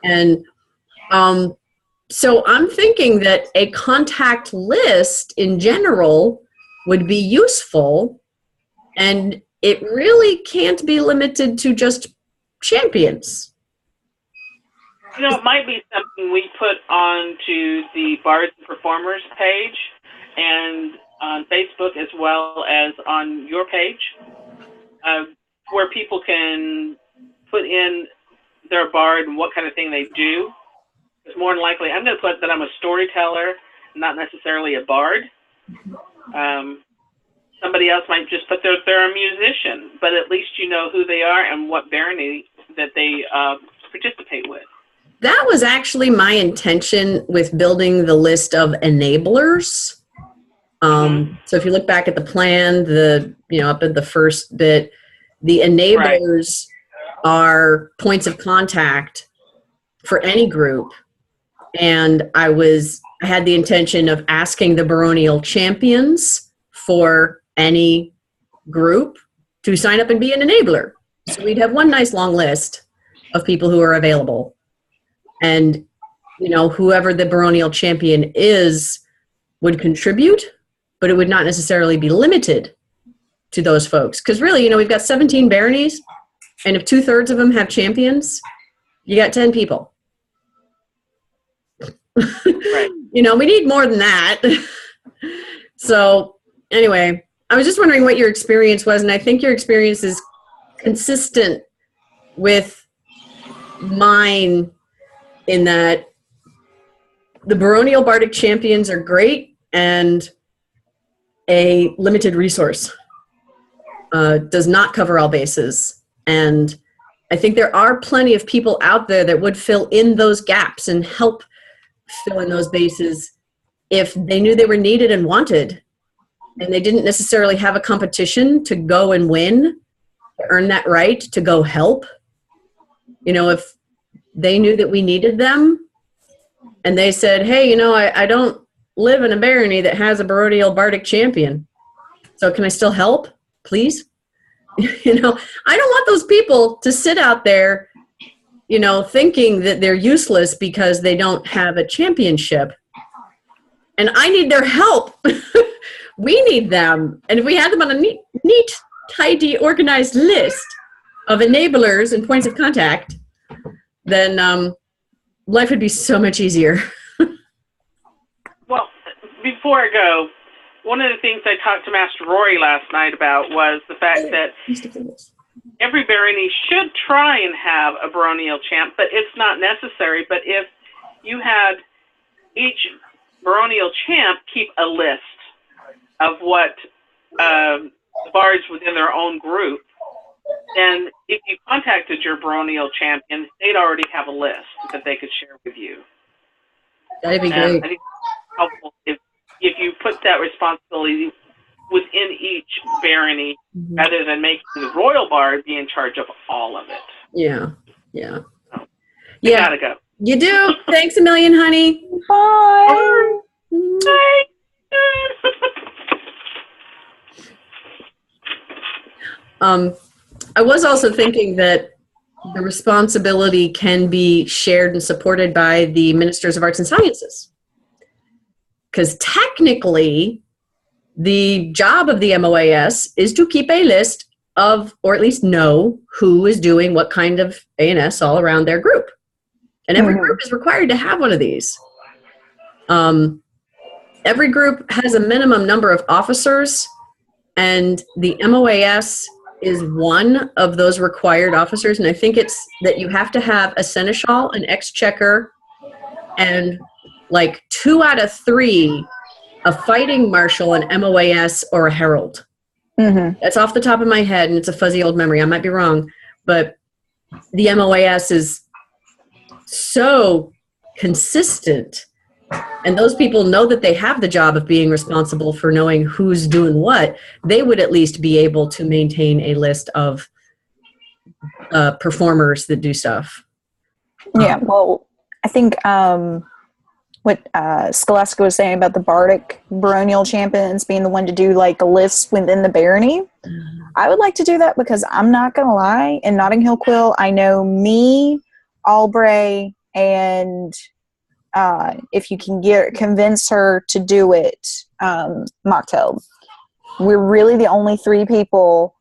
And so I'm thinking that a contact list in general would be useful, and it really can't be limited to just champions. It might be something we put onto the Bards and Performers page and on Facebook as well as on your page, where people can put in their bard and what kind of thing they do. It's more than likely, I'm going to put that I'm a storyteller, not necessarily a bard. Somebody else might just put they're a musician, but at least you know who they are and what barony that they participate with. That was actually my intention with building the list of enablers. So if you look back at the plan, up at the first bit, the enablers are points of contact for any group. And I had the intention of asking the baronial champions for any group to sign up and be an enabler. So we'd have one nice long list of people who are available. And, whoever the baronial champion is would contribute, but it would not necessarily be limited to those folks. Because really, we've got 17 baronies, and if 2/3 of them have champions, you got 10 people. Right. We need more than that. So anyway, I was just wondering what your experience was, and I think your experience is consistent with mine in that the baronial bardic champions are great, and a limited resource does not cover all bases. And I think there are plenty of people out there that would fill in those gaps and help fill in those bases if they knew they were needed and wanted, and they didn't necessarily have a competition to go and win, to earn that right to go help. If they knew that we needed them and they said, hey, I don't live in a barony that has a baronial bardic champion, so can I still help, please? I don't want those people to sit out there, thinking that they're useless because they don't have a championship. And I need their help. We need them. And if we had them on a neat, tidy, organized list of enablers and points of contact, then life would be so much easier. Well, before I go, one of the things I talked to Master Rory last night about was the fact that every barony should try and have a baronial champ, but it's not necessary. But if you had each baronial champ keep a list of what the bards within their own group, then if you contacted your baronial champion, they'd already have a list that they could share with you. That'd be And great. I think it's helpful if you put that responsibility within each barony, rather than making the royal bard be in charge of all of it. Yeah, yeah. So, Yeah. Gotta go. You do. Thanks a million, honey. Bye. Bye. I was also thinking that the responsibility can be shared and supported by the ministers of arts and sciences. Because technically, the job of the MOAS is to keep a list of, or at least know, who is doing what kind of A&S all around their group. And every group is required to have one of these. Every group has a minimum number of officers, and the MOAS is one of those required officers. And I think it's that you have to have a seneschal, an exchequer, and like 2 out of 3 a fighting marshal, an MOAS, or a herald. That's off the top of my head, and it's a fuzzy old memory. I might be wrong, but the MOAS is so consistent, and those people know that they have the job of being responsible for knowing who's doing what. They would at least be able to maintain a list of performers that do stuff. Yeah, well, I think what Scholastica was saying about the bardic baronial champions being the one to do like the lists within the barony. I would like to do that, because I'm not going to lie, in Notting Hill Quill, I know me, Albray, and if you can convince her to do it, Mocktail. We're really the only 3 people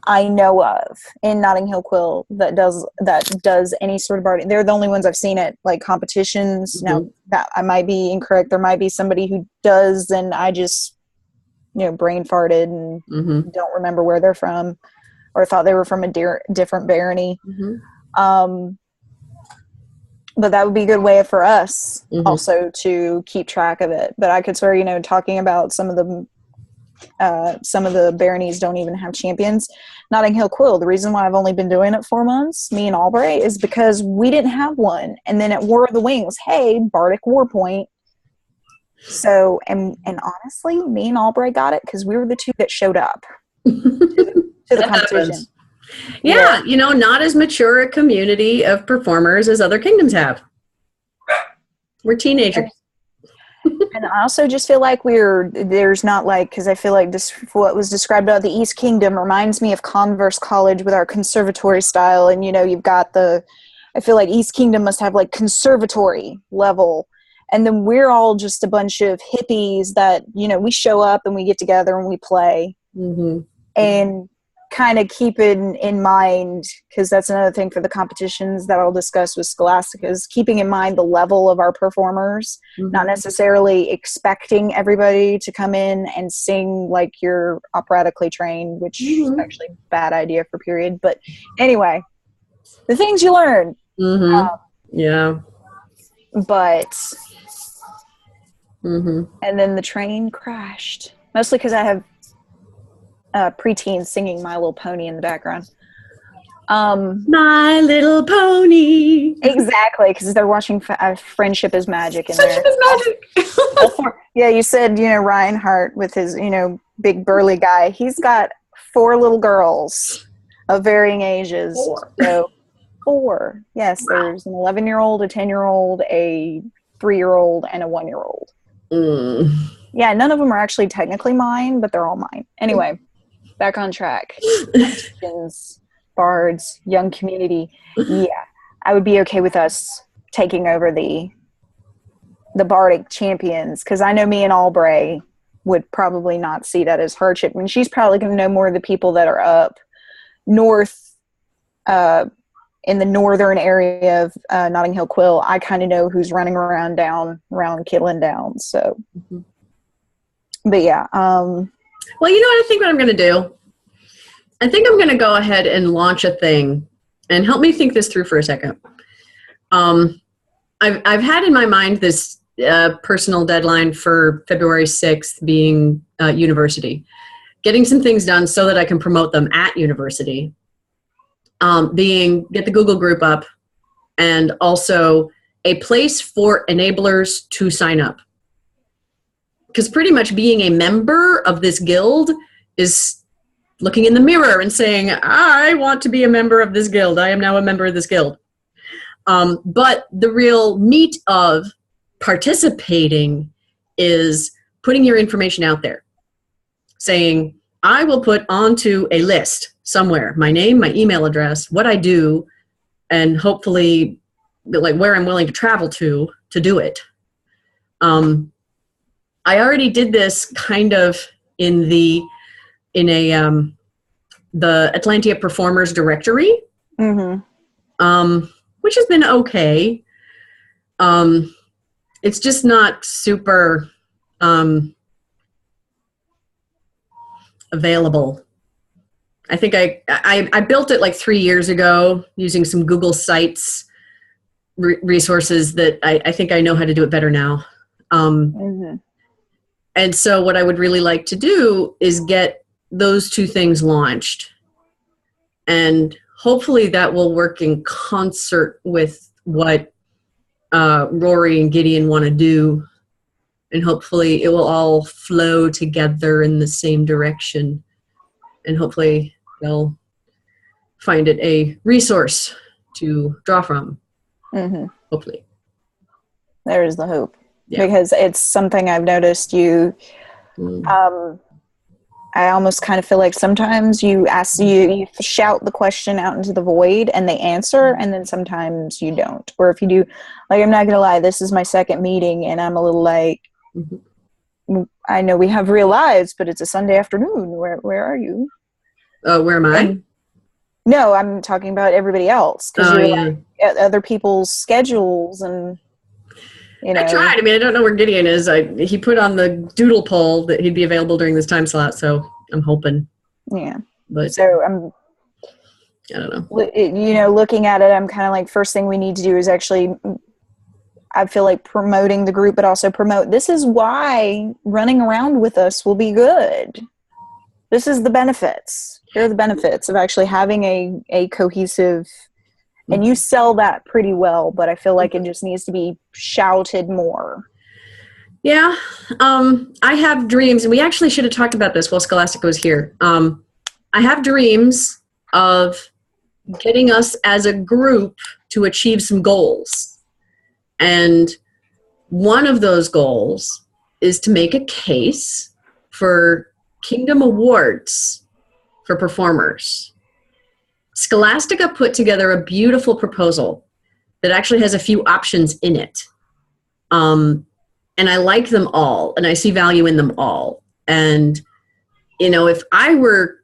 I know of in Notting Hill Quill that does any sort of barding. They're the only ones I've seen at like competitions. Now that I might be incorrect, there might be somebody who does, and I just brain farted and don't remember where they're from, or thought they were from a different barony. But that would be a good way for us also to keep track of it. But I could swear, talking about some of the baronies don't even have champions. Notting Hill Quill, the reason why I've only been doing it 4 months, me and Albray, is because we didn't have one. And then at War of the Wings, hey, Bardic War Point. So, and honestly, me and Albray got it because we were the 2 that showed up to the competition. Happens. Yeah, not as mature a community of performers as other kingdoms have. We're teenagers. And I also just feel like there's not like, because I feel like this, what was described about the East Kingdom reminds me of Converse College with our conservatory style. And, you've got I feel like East Kingdom must have like conservatory level. And then we're all just a bunch of hippies that, we show up and we get together and we play. And kind of keep it in mind, because that's another thing for the competitions that I'll discuss with Scholastica, is keeping in mind the level of our performers, not necessarily expecting everybody to come in and sing like you're operatically trained, which is actually a bad idea for period. But anyway, the things you learn. Yeah. But and then the train crashed, mostly because I have preteens singing My Little Pony in the background. My Little Pony. Exactly, because they're watching Friendship is Magic in Friendship there. is Magic. Yeah, you said, Reinhardt with his, big burly guy. He's got 4 little girls of varying ages. 4. So 4. Yes, there's an 11-year-old, a 10-year-old, a 3-year-old, and a 1-year-old. Yeah, none of them are actually technically mine, but they're all mine. Anyway. Back on track. Bards, young community. Yeah, I would be okay with us taking over the Bardic champions, because I know me and Albray would probably not see that as hardship. I mean, she's probably going to know more of the people that are up north in the northern area of Notting Hill Quill. I kind of know who's running around down around Killing Down. So, But yeah, Well, you know what I think what I'm going to do? I think I'm going to go ahead and launch a thing, and help me think this through for a second. I've had in my mind this personal deadline for February 6th being university, getting some things done so that I can promote them at university, being get the Google group up, and also a place for enablers to sign up. Because pretty much being a member of this guild is looking in the mirror and saying, I want to be a member of this guild. I am now a member of this guild. But the real meat of participating is putting your information out there. Saying, I will put onto a list somewhere, my name, my email address, what I do, and hopefully like where I'm willing to travel to do it. I already did this kind of in the Atlantia Performers Directory, which has been okay. It's just not super available. I think I built it like 3 years ago using some Google Sites resources that I think I know how to do it better now. And so what I would really like to do is get those two things launched. And hopefully that will work in concert with what Rory and Gideon want to do. And hopefully it will all flow together in the same direction. And hopefully they'll find it a resource to draw from. Hopefully. There is the hope. Yeah. Because it's something I've noticed you, I almost kind of feel like sometimes you shout the question out into the void and they answer, and then sometimes you don't. Or if you do, like, I'm not going to lie, this is my second meeting and I'm a little like, I know we have real lives, but it's a Sunday afternoon. Where are you? Oh, where am I? No, I'm talking about everybody else. Because you're like at other people's schedules and... You know. I tried. I mean, I don't know where Gideon is. He put on the doodle poll that he'd be available during this time slot, so I'm hoping. Yeah. But so I don't know. You know, looking at it, I'm kind of like, first thing we need to do is actually, I feel like promoting the group, but also promote. This is why running around with us will be good. This is the benefits. Here are the benefits of actually having a cohesive. And you sell that pretty well, but I feel like it just needs to be shouted more. Yeah. I have dreams, and we actually should have talked about this while Scholastica was here. I have dreams of getting us as a group to achieve some goals. And one of those goals is to make a case for Kingdom Awards for performers. Scholastica put together a beautiful proposal that actually has a few options in it. And I like them all, and I see value in them all. And, you know, if I were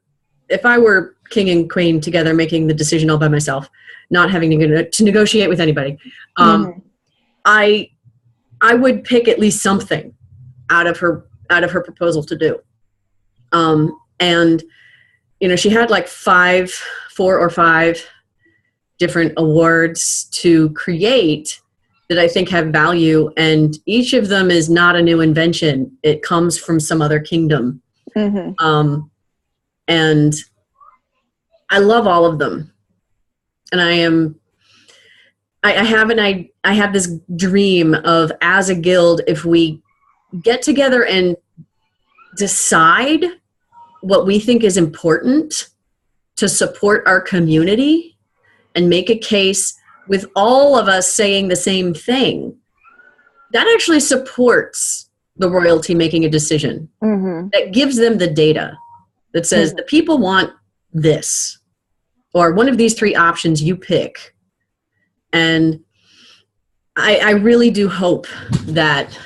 king and queen together making the decision all by myself, not having to negotiate with anybody, I would pick at least something out of her proposal to do. And, you know, she had like 4 or 5 different awards to create that I think have value, and each of them is not a new invention. It comes from some other kingdom. And I love all of them. And I have this dream of, as a guild, if we get together and decide what we think is important to support our community and make a case with all of us saying the same thing, that actually supports the royalty making a decision. That gives them the data that says the people want this, or one of these 3 options you pick. And I really do hope that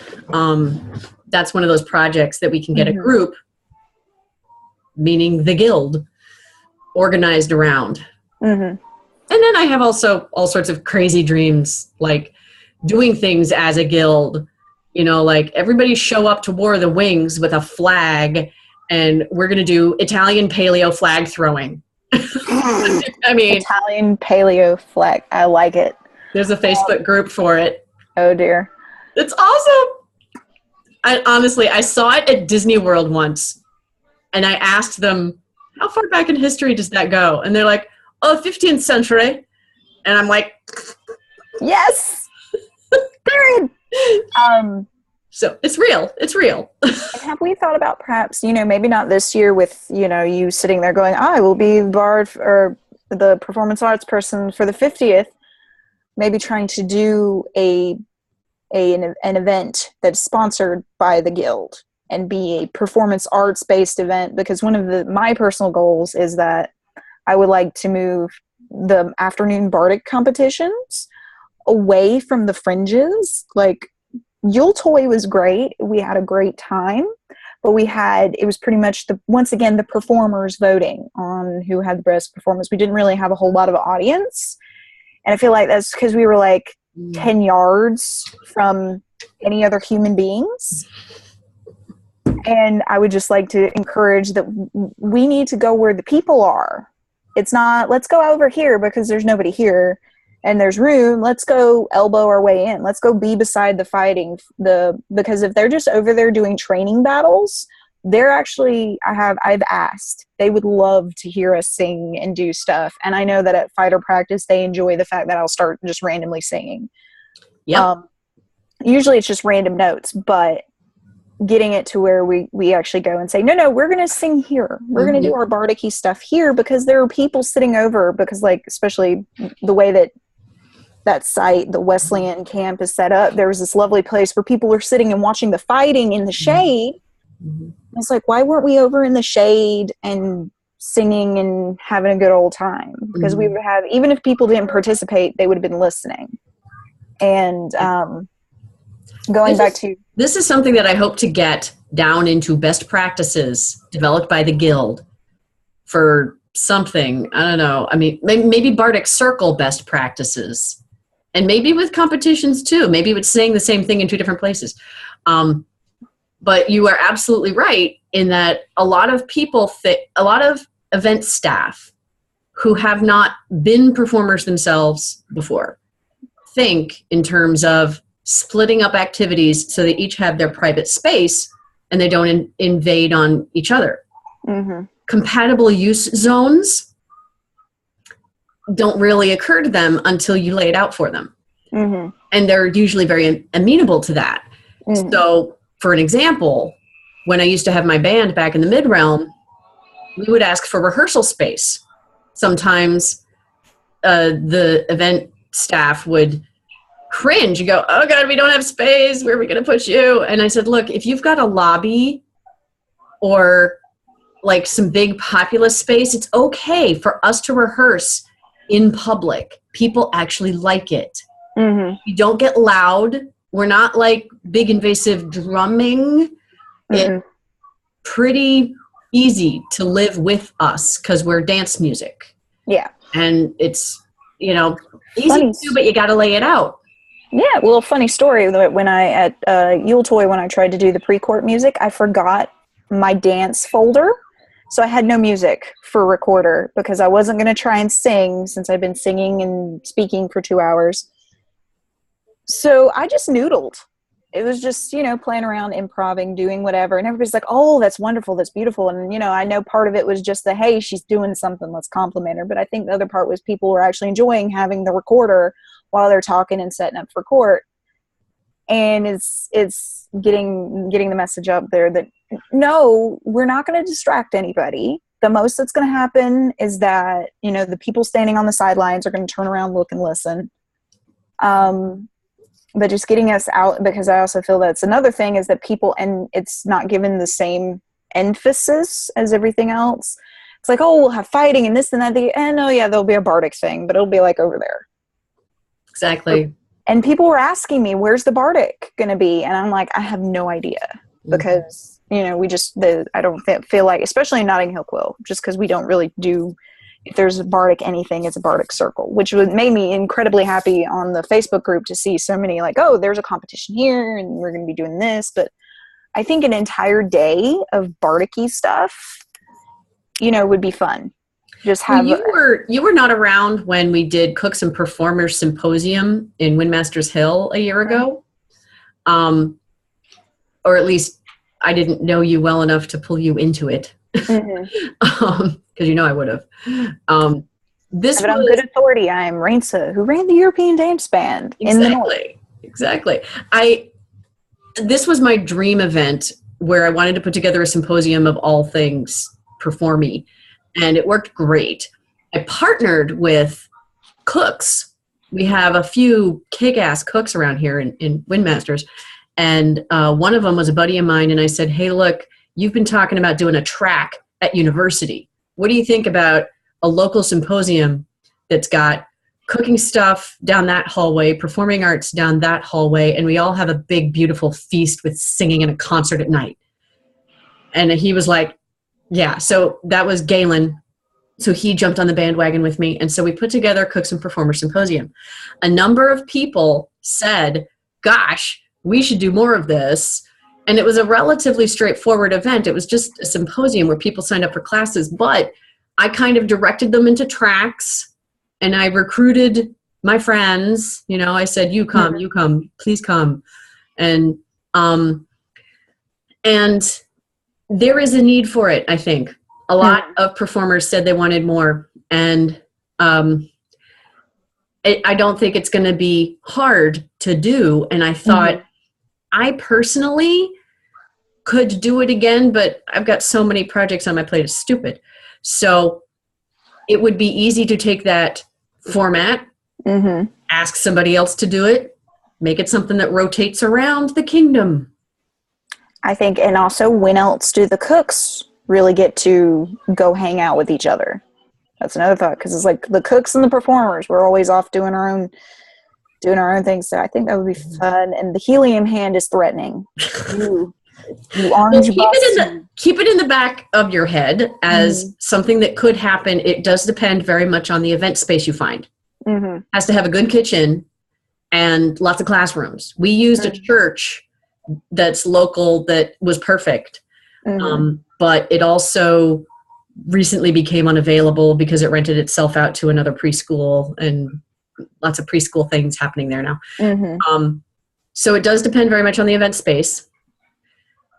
that's one of those projects that we can get a group, meaning the guild, organized around. And then I have also all sorts of crazy dreams, like doing things as a guild, You know, like everybody show up to War of the Wings with a flag, and we're going to do Italian paleo flag throwing. I mean, Italian paleo flag. I like it. there's a Facebook group for it. Oh dear. It's awesome. I saw it at Disney World once, and I asked them, how far back in history does that go? And they're like, oh, 15th century. And I'm like, yes. Period. So it's real. It's real. Have we thought about perhaps, maybe not this year with, you sitting there going, I will be the bard or the performance arts person for the 50th, maybe trying to do an event that's sponsored by the guild and be a performance arts based event, because one of my personal goals is that I would like to move the afternoon bardic competitions away from the fringes. Like, Yule Toy was great. We had a great time, but it was pretty much once again, the performers voting on who had the best performance. We didn't really have a whole lot of audience. And I feel like that's because we were like 10 yards from any other human beings. And I would just like to encourage that we need to go where the people are. It's not, let's go over here because there's nobody here and there's room. Let's go elbow our way in. Let's go be beside the fighting. Because if they're just over there doing training battles, they're actually, I've asked, they would love to hear us sing and do stuff. And I know that at fighter practice, they enjoy the fact that I'll start just randomly singing. Yeah. Usually it's just random notes, but getting it to where we actually go and say, no, we're going to sing here. We're going to do our bardic-y stuff here, because there are people sitting over, because like, especially the way that site, the Wesleyan camp is set up, there was this lovely place where people were sitting and watching the fighting in the shade. It's like, why weren't we over in the shade and singing and having a good old time? Because we would have, even if people didn't participate, they would have been listening. And this is something that I hope to get down into best practices developed by the guild for something. I don't know. I mean, maybe Bardic Circle best practices, and maybe with competitions too. Maybe it's saying the same thing in two different places. But you are absolutely right in that a lot of people a lot of event staff who have not been performers themselves before think in terms of splitting up activities so they each have their private space and they don't invade on each other. Compatible use zones don't really occur to them until you lay it out for them. And they're usually very amenable to that. So, for an example, when I used to have my band back in the Mid-Realm, we would ask for rehearsal space. Sometimes the event staff would cringe and go, oh God, we don't have space. Where are we going to put you? And I said, look, if you've got a lobby or like some big populous space, it's okay for us to rehearse in public. People actually like it. You don't get loud. We're not like big invasive drumming. It's pretty easy to live with us because we're dance music. Yeah. And it's, easy to do, but you got to lay it out. Yeah, well, funny story. When at Yule Toy, when I tried to do the pre-court music, I forgot my dance folder. So I had no music for recorder because I wasn't going to try and sing since I've been singing and speaking for 2 hours. So I just noodled. It was just, playing around, improvising, doing whatever. And everybody's like, oh, that's wonderful. That's beautiful. And, I know part of it was just the, hey, she's doing something. Let's compliment her. But I think the other part was people were actually enjoying having the recorder while they're talking and setting up for court. And it's getting the message up there that, no, we're not going to distract anybody. The most that's going to happen is that, the people standing on the sidelines are going to turn around, look, and listen. But just getting us out, because I also feel that's another thing is that people, and it's not given the same emphasis as everything else. It's like, oh, we'll have fighting and this and that. And oh yeah, there'll be a bardic thing, but it'll be like over there. Exactly. And people were asking me, where's the bardic going to be? And I'm like, I have no idea because, I don't feel like, especially in Notting Hill Quill, just because we don't really do if there's a bardic anything, it's a bardic circle, which made me incredibly happy on the Facebook group to see so many like, oh, there's a competition here and we're going to be doing this. But I think an entire day of bardic-y stuff, would be fun. Just have you were not around when we did Cooks and Performers Symposium in Windmasters Hill a year ago. Or at least I didn't know you well enough to pull you into it. Because I would have. This but on good authority, I'm Rainsa, who ran the European Dance Band in the North. Exactly. This was my dream event where I wanted to put together a symposium of all things performy, and it worked great. I partnered with cooks. We have a few kick-ass cooks around here in Windmasters, and one of them was a buddy of mine, and I said, hey, look, you've been talking about doing a track at university. What do you think about a local symposium that's got cooking stuff down that hallway, performing arts down that hallway, and we all have a big, beautiful feast with singing and a concert at night? And he was like, yeah. So that was Galen. So he jumped on the bandwagon with me. And so we put together Cooks and Performers Symposium. A number of people said, gosh, we should do more of this. And it was a relatively straightforward event. It was just a symposium where people signed up for classes, but I kind of directed them into tracks, and I recruited my friends. I said, you come, please come. And there is a need for it, I think. A lot of performers said they wanted more, and I don't think it's going to be hard to do. And I thought, I personally could do it again, but I've got so many projects on my plate, it's stupid. So it would be easy to take that format, ask somebody else to do it, make it something that rotates around the kingdom. I think, and also when else do the cooks really get to go hang out with each other? That's another thought, because it's like the cooks and the performers, we're always off doing our own things. So I think that would be fun. And the helium hand is threatening. You orange keep it in the back of your head as something that could happen. It does depend very much on the event space you find. Has to have a good kitchen and lots of classrooms. We used a church that's local that was perfect. But it also recently became unavailable because it rented itself out to another preschool, and lots of preschool things happening there now. So it does depend very much on the event space.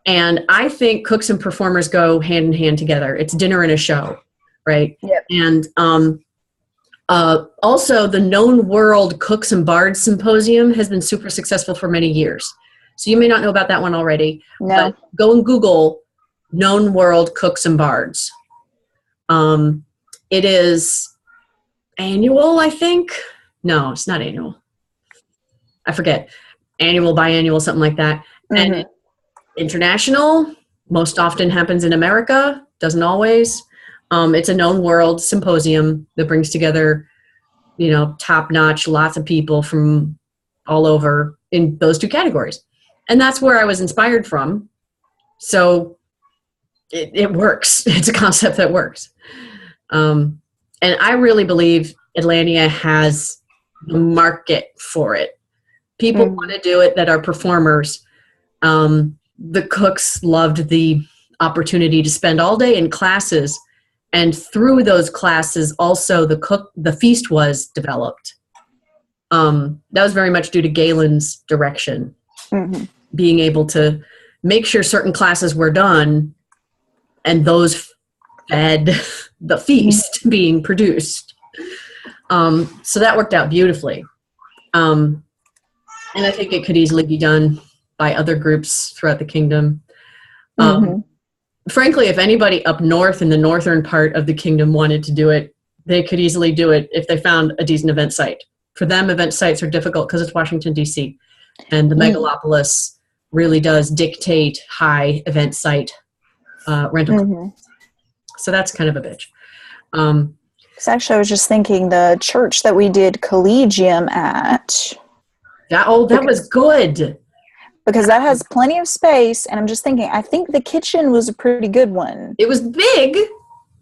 And I think cooks and performers go hand in hand together. It's dinner and a show, right? Yep. And also the Known World Cooks and Bards Symposium has been super successful for many years. So you may not know about that one already. No. But go and Google Known World Cooks and Bards. It is annual, I think. No, it's not annual. I forget. Annual, biannual, something like that. And international, most often happens in America, doesn't always. It's a Known World Symposium that brings together, top-notch, lots of people from all over in those two categories. And that's where I was inspired from. So it works. It's a concept that works. And I really believe Atlantia has the market for it. People want to do it that are performers. The cooks loved the opportunity to spend all day in classes, and through those classes also the feast was developed. That was very much due to Galen's direction, being able to make sure certain classes were done and those fed the feast being produced. So that worked out beautifully. And I think it could easily be done by other groups throughout the kingdom. Frankly, if anybody up north in the northern part of the kingdom wanted to do it, they could easily do it if they found a decent event site. For them, event sites are difficult because it's Washington, D.C., and the megalopolis really does dictate high event site rental. So that's kind of a bitch. Actually, I was just thinking the church that we did Collegium at. That was good. Because that has plenty of space, and I'm just thinking, I think the kitchen was a pretty good one. It was big.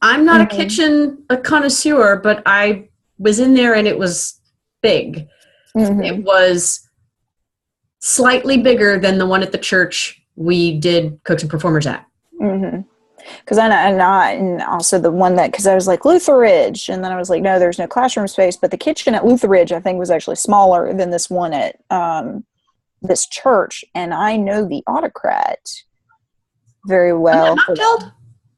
I'm not a connoisseur, but I was in there and it was big. It was slightly bigger than the one at the church we did Cooks and Performers at. Because and also the one that, because I was like Luther Ridge, and then I was like, no, there's no classroom space, but the kitchen at Luther Ridge I think was actually smaller than this one at this church, and I know the autocrat very well.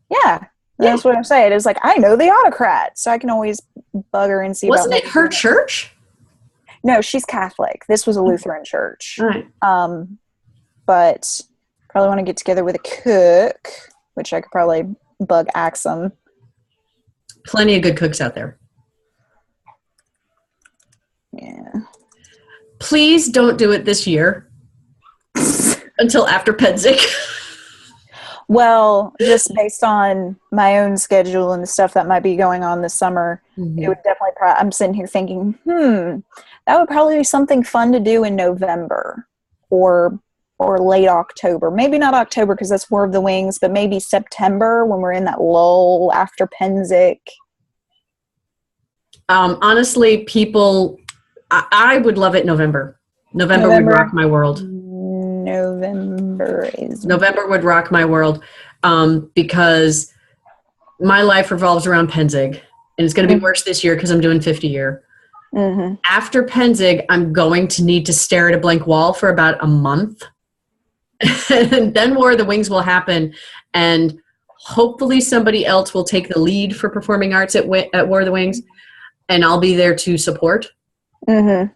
Yeah, that's what I'm saying. It was like, I know the autocrat, so I can always bug her and see. Wasn't it her church? No, she's Catholic. This was a Lutheran church. Right. But probably want to get together with a cook, which I could probably bug Axum. Plenty of good cooks out there. Yeah. Please don't do it this year until after Penzic. Well, just based on my own schedule and the stuff that might be going on this summer, it would definitely, I'm sitting here thinking, that would probably be something fun to do in November or late October. Maybe not October because that's War of the Wings, but maybe September when we're in that lull after Penzic. Honestly, I would love it November. November would rock my world. November would rock my world because my life revolves around Penzig, and it's going to be worse this year because I'm doing 50 year. After Penzig, I'm going to need to stare at a blank wall for about a month, and then War of the Wings will happen, and hopefully somebody else will take the lead for performing arts at War of the Wings, and I'll be there to support. I'm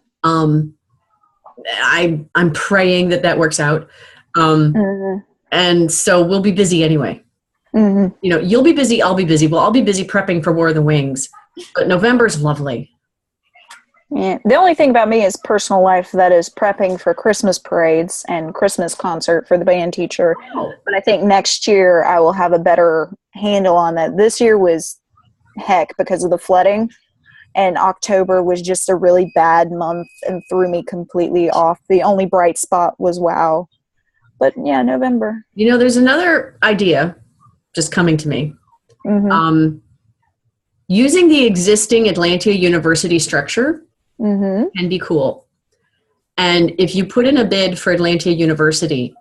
praying that works out. And so we'll be busy anyway. You know, you'll be busy, I'll be busy. Well, I'll be busy prepping for War of the Wings, but November's lovely. Yeah. The only thing about me is personal life that is prepping for Christmas parades and Christmas concert for the band teacher. But I think next year I will have a better handle on that. This year was heck because of the flooding. And October was just a really bad month and threw me completely off. The only bright spot was WoW. But yeah, November. You know, there's another idea just coming to me. Using the existing Atlantia University structure can be cool. And if you put in a bid for Atlantia University,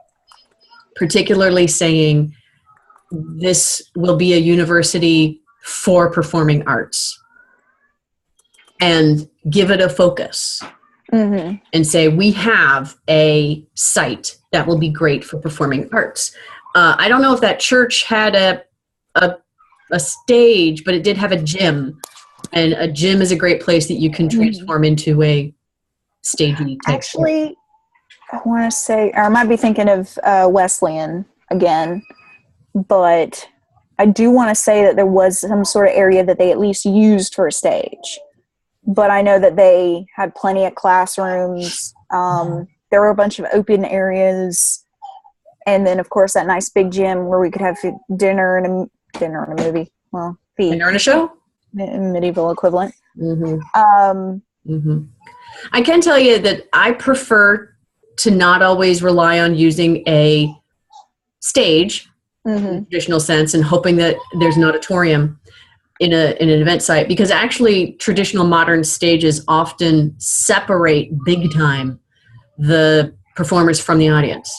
particularly saying this will be a university for performing arts, and give it a focus and say, we have a site that will be great for performing arts. I don't know if that church had a stage, but it did have a gym. And a gym is a great place that you can transform into a stagey type. Actually, I want to say, or I might be thinking of Wesleyan again, but I do want to say that there was some sort of area that they at least used for a stage. But I know that they had plenty of classrooms. There were a bunch of open areas. And then, of course, that nice big gym where we could have dinner and a movie. Well, dinner and a show? Medieval equivalent. I can tell you that I prefer to not always rely on using a stage in the traditional sense and hoping that there's an auditorium in an event site, because actually traditional modern stages often separate big time the performers from the audience.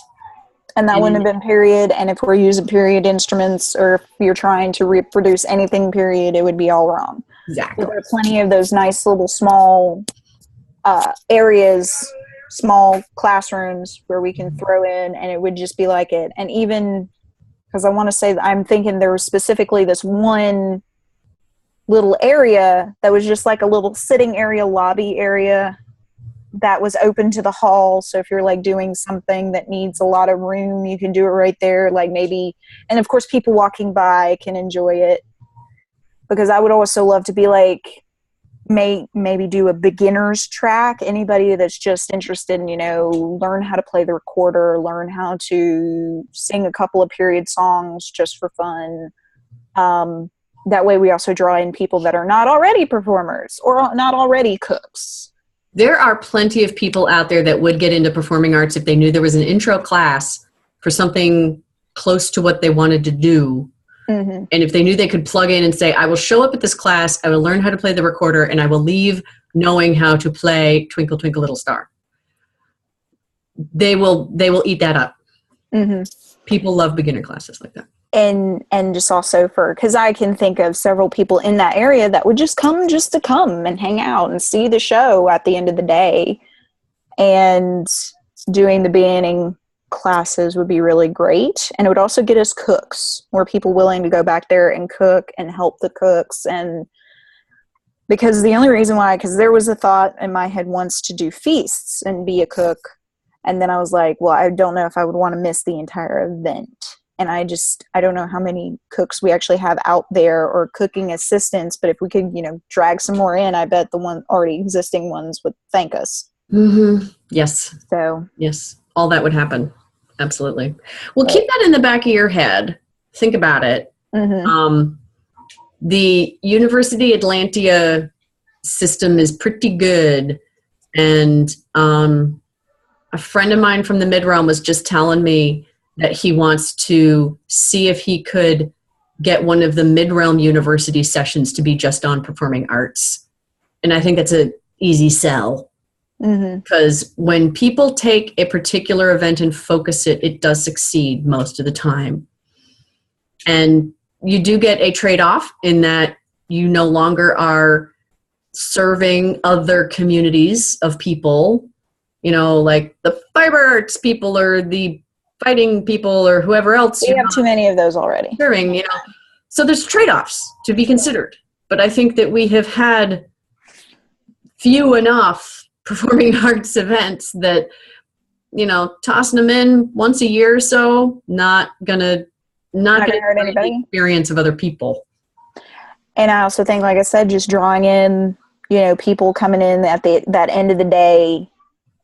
And that wouldn't have been period, and if we're using period instruments or if you're trying to reproduce anything period, it would be all wrong. Exactly. There are plenty of those nice little small areas, small classrooms where we can throw in, and it would just be like it. And even, because I want to say that I'm thinking there was specifically this one little area that was just like a little sitting area, lobby area that was open to the hall. So if you're like doing something that needs a lot of room, you can do it right there. Like maybe, and of course people walking by can enjoy it, because I would also love to be like, maybe do a beginner's track. Anybody that's just interested in, learn how to play the recorder, learn how to sing a couple of period songs just for fun. That way we also draw in people that are not already performers or not already cooks. There are plenty of people out there that would get into performing arts if they knew there was an intro class for something close to what they wanted to do. Mm-hmm. And if they knew they could plug in and say, I will show up at this class, I will learn how to play the recorder, and I will leave knowing how to play Twinkle, Twinkle, Little Star, they will eat that up. Mm-hmm. People love beginner classes like that. And just also because I can think of several people in that area that would just come and hang out and see the show at the end of the day. And doing the beginning classes would be really great. And it would also get us cooks, more people willing to go back there and cook and help the cooks. And because the only reason why, because there was a thought in my head once to do feasts and be a cook. And then I was like, well, I don't know if I would want to miss the entire event. And I don't know how many cooks we actually have out there or cooking assistants, but if we could, drag some more in, I bet the already existing ones would thank us. Mm-hmm. Yes. So. Yes. All that would happen. Absolutely. Well, keep that in the back of your head. Think about it. Mm-hmm. The University Atlantia system is pretty good. And a friend of mine from the mid-realm was just telling me that he wants to see if he could get one of the mid-realm university sessions to be just on performing arts. And I think that's an easy sell. Because when people take a particular event and focus it, it does succeed most of the time. And you do get a trade-off in that you no longer are serving other communities of people, like the fiber arts people or the fighting people or whoever else. We have too many of those already. Serving, So there's trade-offs to be considered. But I think that we have had few enough performing arts events that, tossing them in once a year or so, not gonna hurt anybody. The experience of other people. And I also think, like I said, just drawing in, people coming in at that end of the day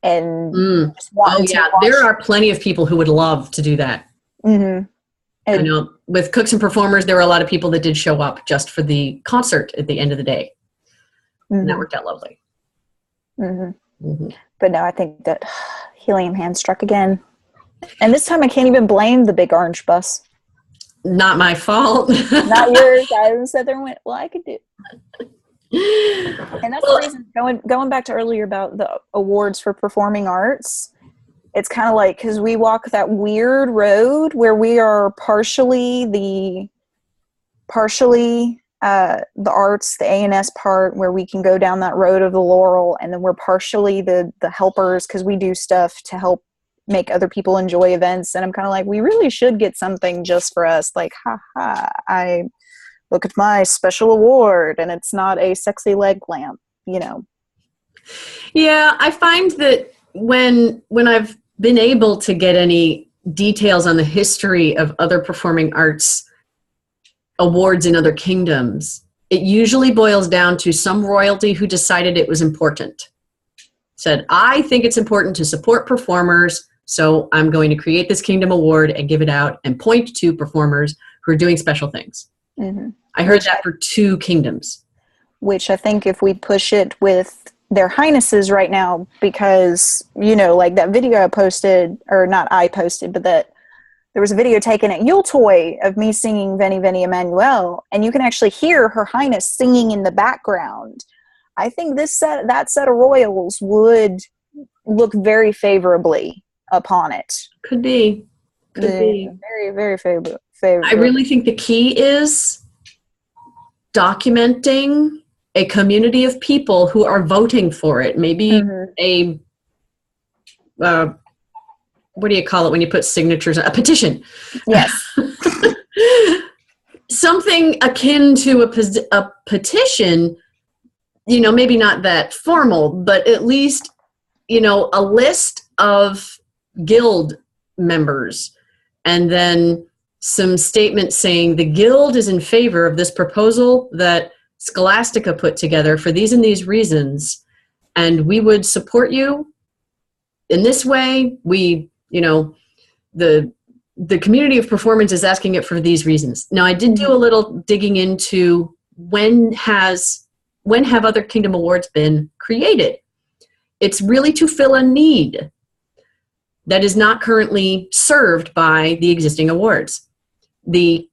and just wanting to watch. There are plenty of people who would love to do that. Mm-hmm. I know with Cooks and Performers, there were a lot of people that did show up just for the concert at the end of the day. And that worked out lovely. But no, I think that helium hand struck again. And this time I can't even blame the big orange bus. Not my fault. Not yours. I sat there and went, well, I could do it. And that's the reason, going back to earlier about the awards for performing arts, it's kind of like, because we walk that weird road where we are partially the arts, the A&S part, where we can go down that road of the laurel, and then we're partially the helpers because we do stuff to help make other people enjoy events. And I'm kind of like, we really should get something just for us. Like, I look at my special award, and it's not a sexy leg lamp, Yeah, I find that when I've been able to get any details on the history of other performing arts awards in other kingdoms, it usually boils down to some royalty who decided it was important. Said, I think it's important to support performers, so I'm going to create this kingdom award and give it out and point to performers who are doing special things. I heard that for 2 kingdoms. Which I think if we push it with their highnesses right now, because, like that video I posted, or not I posted, but that there was a video taken at Yule Toy of me singing Veni Veni Emmanuel, and you can actually hear Her Highness singing in the background. I think that set of royals would look very favorably upon it. Could be. Very, very favorable. I really think the key is documenting a community of people who are voting for it. Maybe what do you call it when you put signatures? A petition. Yes. Something akin to a petition, maybe not that formal, but at least, a list of guild members, and then some statements saying the guild is in favor of this proposal that Scholastica put together for these and these reasons, and we would support you in this way. We, the community of performance is asking it for these reasons. Now, I did do a little digging into when have other Kingdom Awards been created. It's really to fill a need that is not currently served by the existing awards. The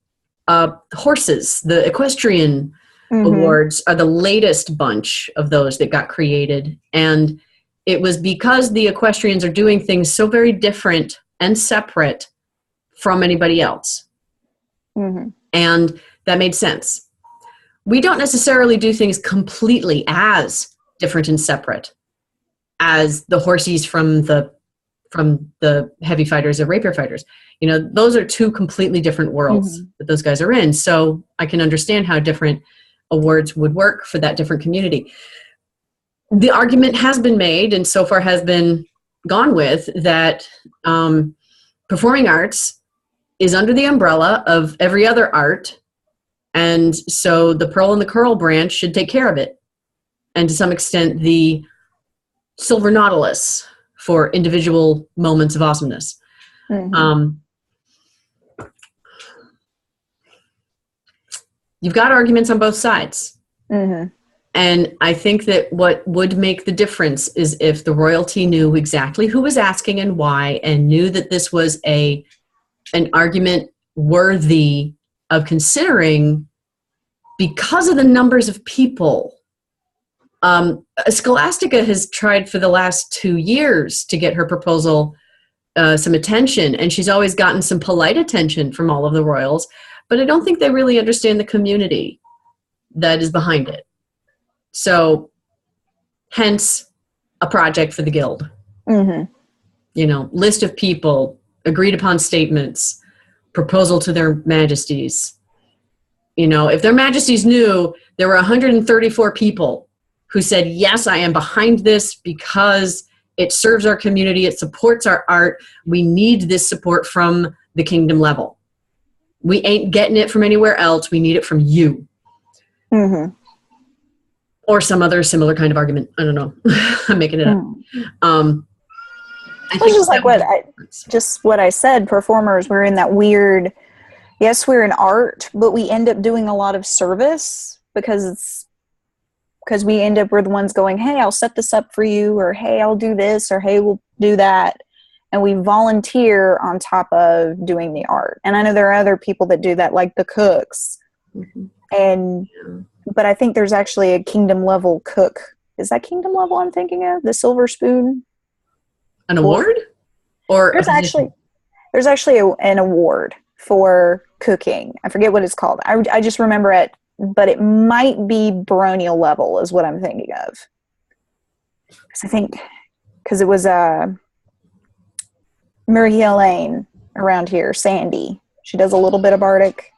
Horses, the equestrian awards are the latest bunch of those that got created. And it was because the equestrians are doing things so very different and separate from anybody else. And that made sense. We don't necessarily do things completely as different and separate as the horsies from the heavy fighters or rapier fighters. You know, those are two completely different worlds that those guys are in. So I can understand how different awards would work for that different community. The argument has been made, and so far has been gone with, that performing arts is under the umbrella of every other art, and so the Pearl and the Curl branch should take care of it. And to some extent, the Silver Nautilus for individual moments of awesomeness. You've got arguments on both sides. And I think that what would make the difference is if the royalty knew exactly who was asking and why, and knew that this was an argument worthy of considering because of the numbers of people. Scholastica has tried for the last 2 years to get her proposal some attention, and she's always gotten some polite attention from all of the royals, but I don't think they really understand the community that is behind it. So, hence, a project for the guild. You know, list of people, agreed upon statements, proposal to their majesties. You know, if their majesties knew there were 134 people who said, yes, I am behind this because it serves our community, it supports our art, we need this support from the kingdom level. We ain't getting it from anywhere else, we need it from you. Or some other similar kind of argument. I don't know. I'm making it up. I think just like what I said, performers, we're in that weird, yes, we're in art, but we end up doing a lot of service because we end up, we're the ones going, hey, I'll set this up for you, or hey, I'll do this, or hey, we'll do that. And we volunteer on top of doing the art. And I know there are other people that do that, like the cooks. But I think there's actually a kingdom level cook. Is that kingdom level I'm thinking of? The Silver Spoon? An award? Or there's actually an award for cooking. I forget what it's called. I just remember it, but it might be baronial level is what I'm thinking of. Because it was Muriel Lane around here, Sandy. She does a little bit of Bardic.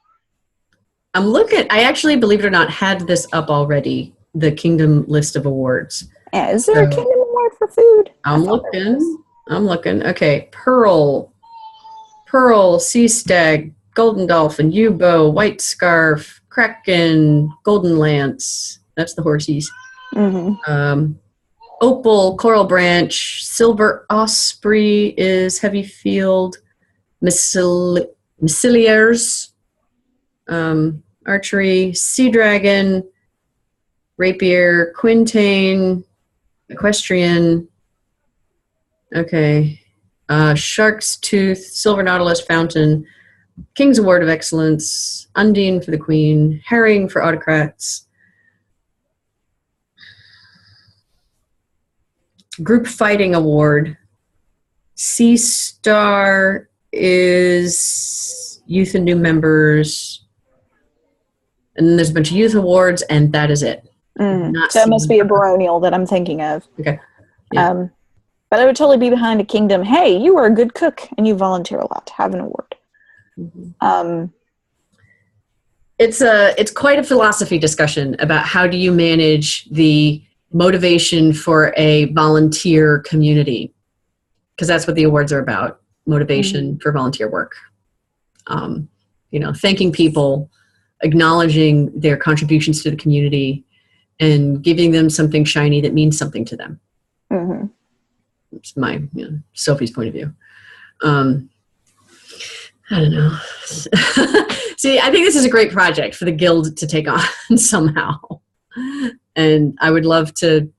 I actually, believe it or not, had this up already, the Kingdom list of awards. Yeah, is there a Kingdom award for food? I'm looking. Okay, Pearl, Sea Stag, Golden Dolphin, U-Bow, White Scarf, Kraken, Golden Lance. That's the horsies. Opal, Coral Branch, Silver Osprey is Heavy Field, Missiliers, Archery, Sea Dragon, Rapier, Quintain, Equestrian, okay, Shark's Tooth, Silver Nautilus Fountain, King's Award of Excellence, Undine for the Queen, Herring for Autocrats, Group Fighting Award, Sea Star is Youth and New Members, and then there's a bunch of youth awards, and that is it. So it must be a baronial that I'm thinking of. Okay. Yeah. But I would totally be behind a kingdom. Hey, you are a good cook, and you volunteer a lot. Have an award. It's quite a philosophy discussion about how do you manage the motivation for a volunteer community, because that's what the awards are about, motivation for volunteer work. Thanking people, acknowledging their contributions to the community, and giving them something shiny that means something to them. It's my Sophie's point of view. I don't know. See, I think this is a great project for the guild to take on somehow. And I would love to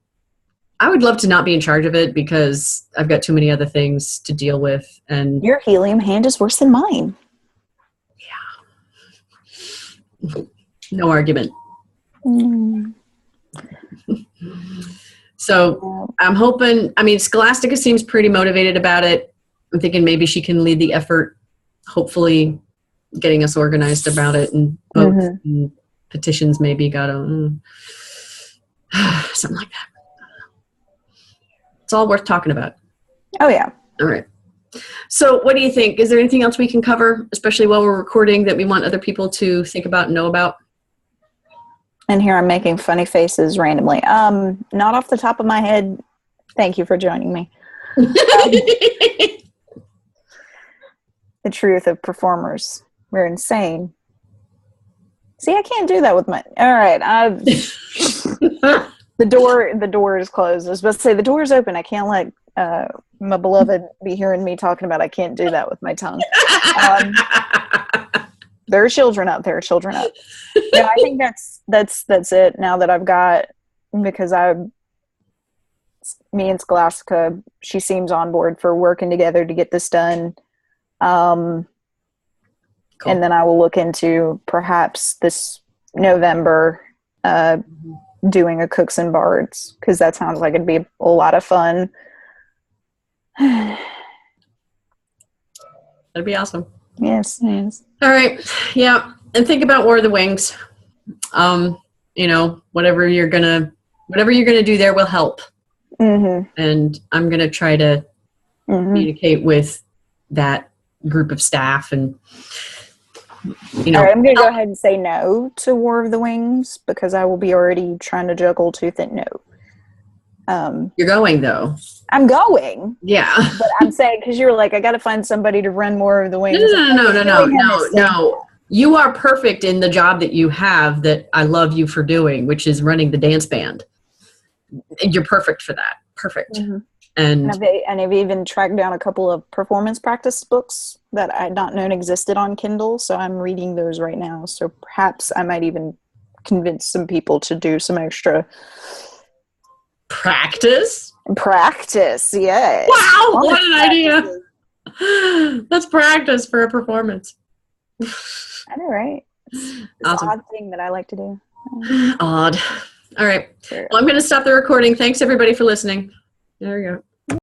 not be in charge of it because I've got too many other things to deal with. And your helium hand is worse than mine. Yeah. No argument. Mm. So I'm hoping, I mean, Scholastica seems pretty motivated about it. I'm thinking maybe she can lead the effort, hopefully getting us organized about it, and votes and petitions maybe got to, something like that. It's all worth talking about. Oh, yeah. All right. So what do you think? Is there anything else we can cover, especially while we're recording, that we want other people to think about and know about? And here I'm making funny faces randomly. Not off the top of my head. Thank you for joining me. The truth of performers. We're insane. See, I can't do that with my... All right. The door is closed. I was about to say, the door is open. I can't let my beloved be hearing me talking about I can't do that with my tongue. There are children up. There are children up. Yeah, I think that's it. Now that I've got, because me and Scholastica, she seems on board for working together to get this done. Cool. And then I will look into perhaps this November doing a Cooks and Bards, because that sounds like it'd be a lot of fun. That'd be awesome. Yes. All right. Yeah. And think about War of the Wings. Whatever you're gonna do there will help. And I'm gonna try to communicate with that group of staff, and all right, I'm gonna go ahead and say no to War of the Wings, because I will be already trying to juggle tooth and no. You're going though. I'm going. Yeah. But I'm saying, because you're like, I got to find somebody to run War of the Wings. No. You are perfect in the job that you have, that I love you for doing, which is running the dance band. You're perfect for that. Perfect. And I've even tracked down a couple of performance practice books that I had not known existed on Kindle. So I'm reading those right now. So perhaps I might even convince some people to do some extra practice, yes. Wow, what an idea. Let's practice for a performance. I know, right? It's awesome. an odd thing that I like to do. Odd. All right. Sure. Well, I'm going to stop the recording. Thanks, everybody, for listening. There we go.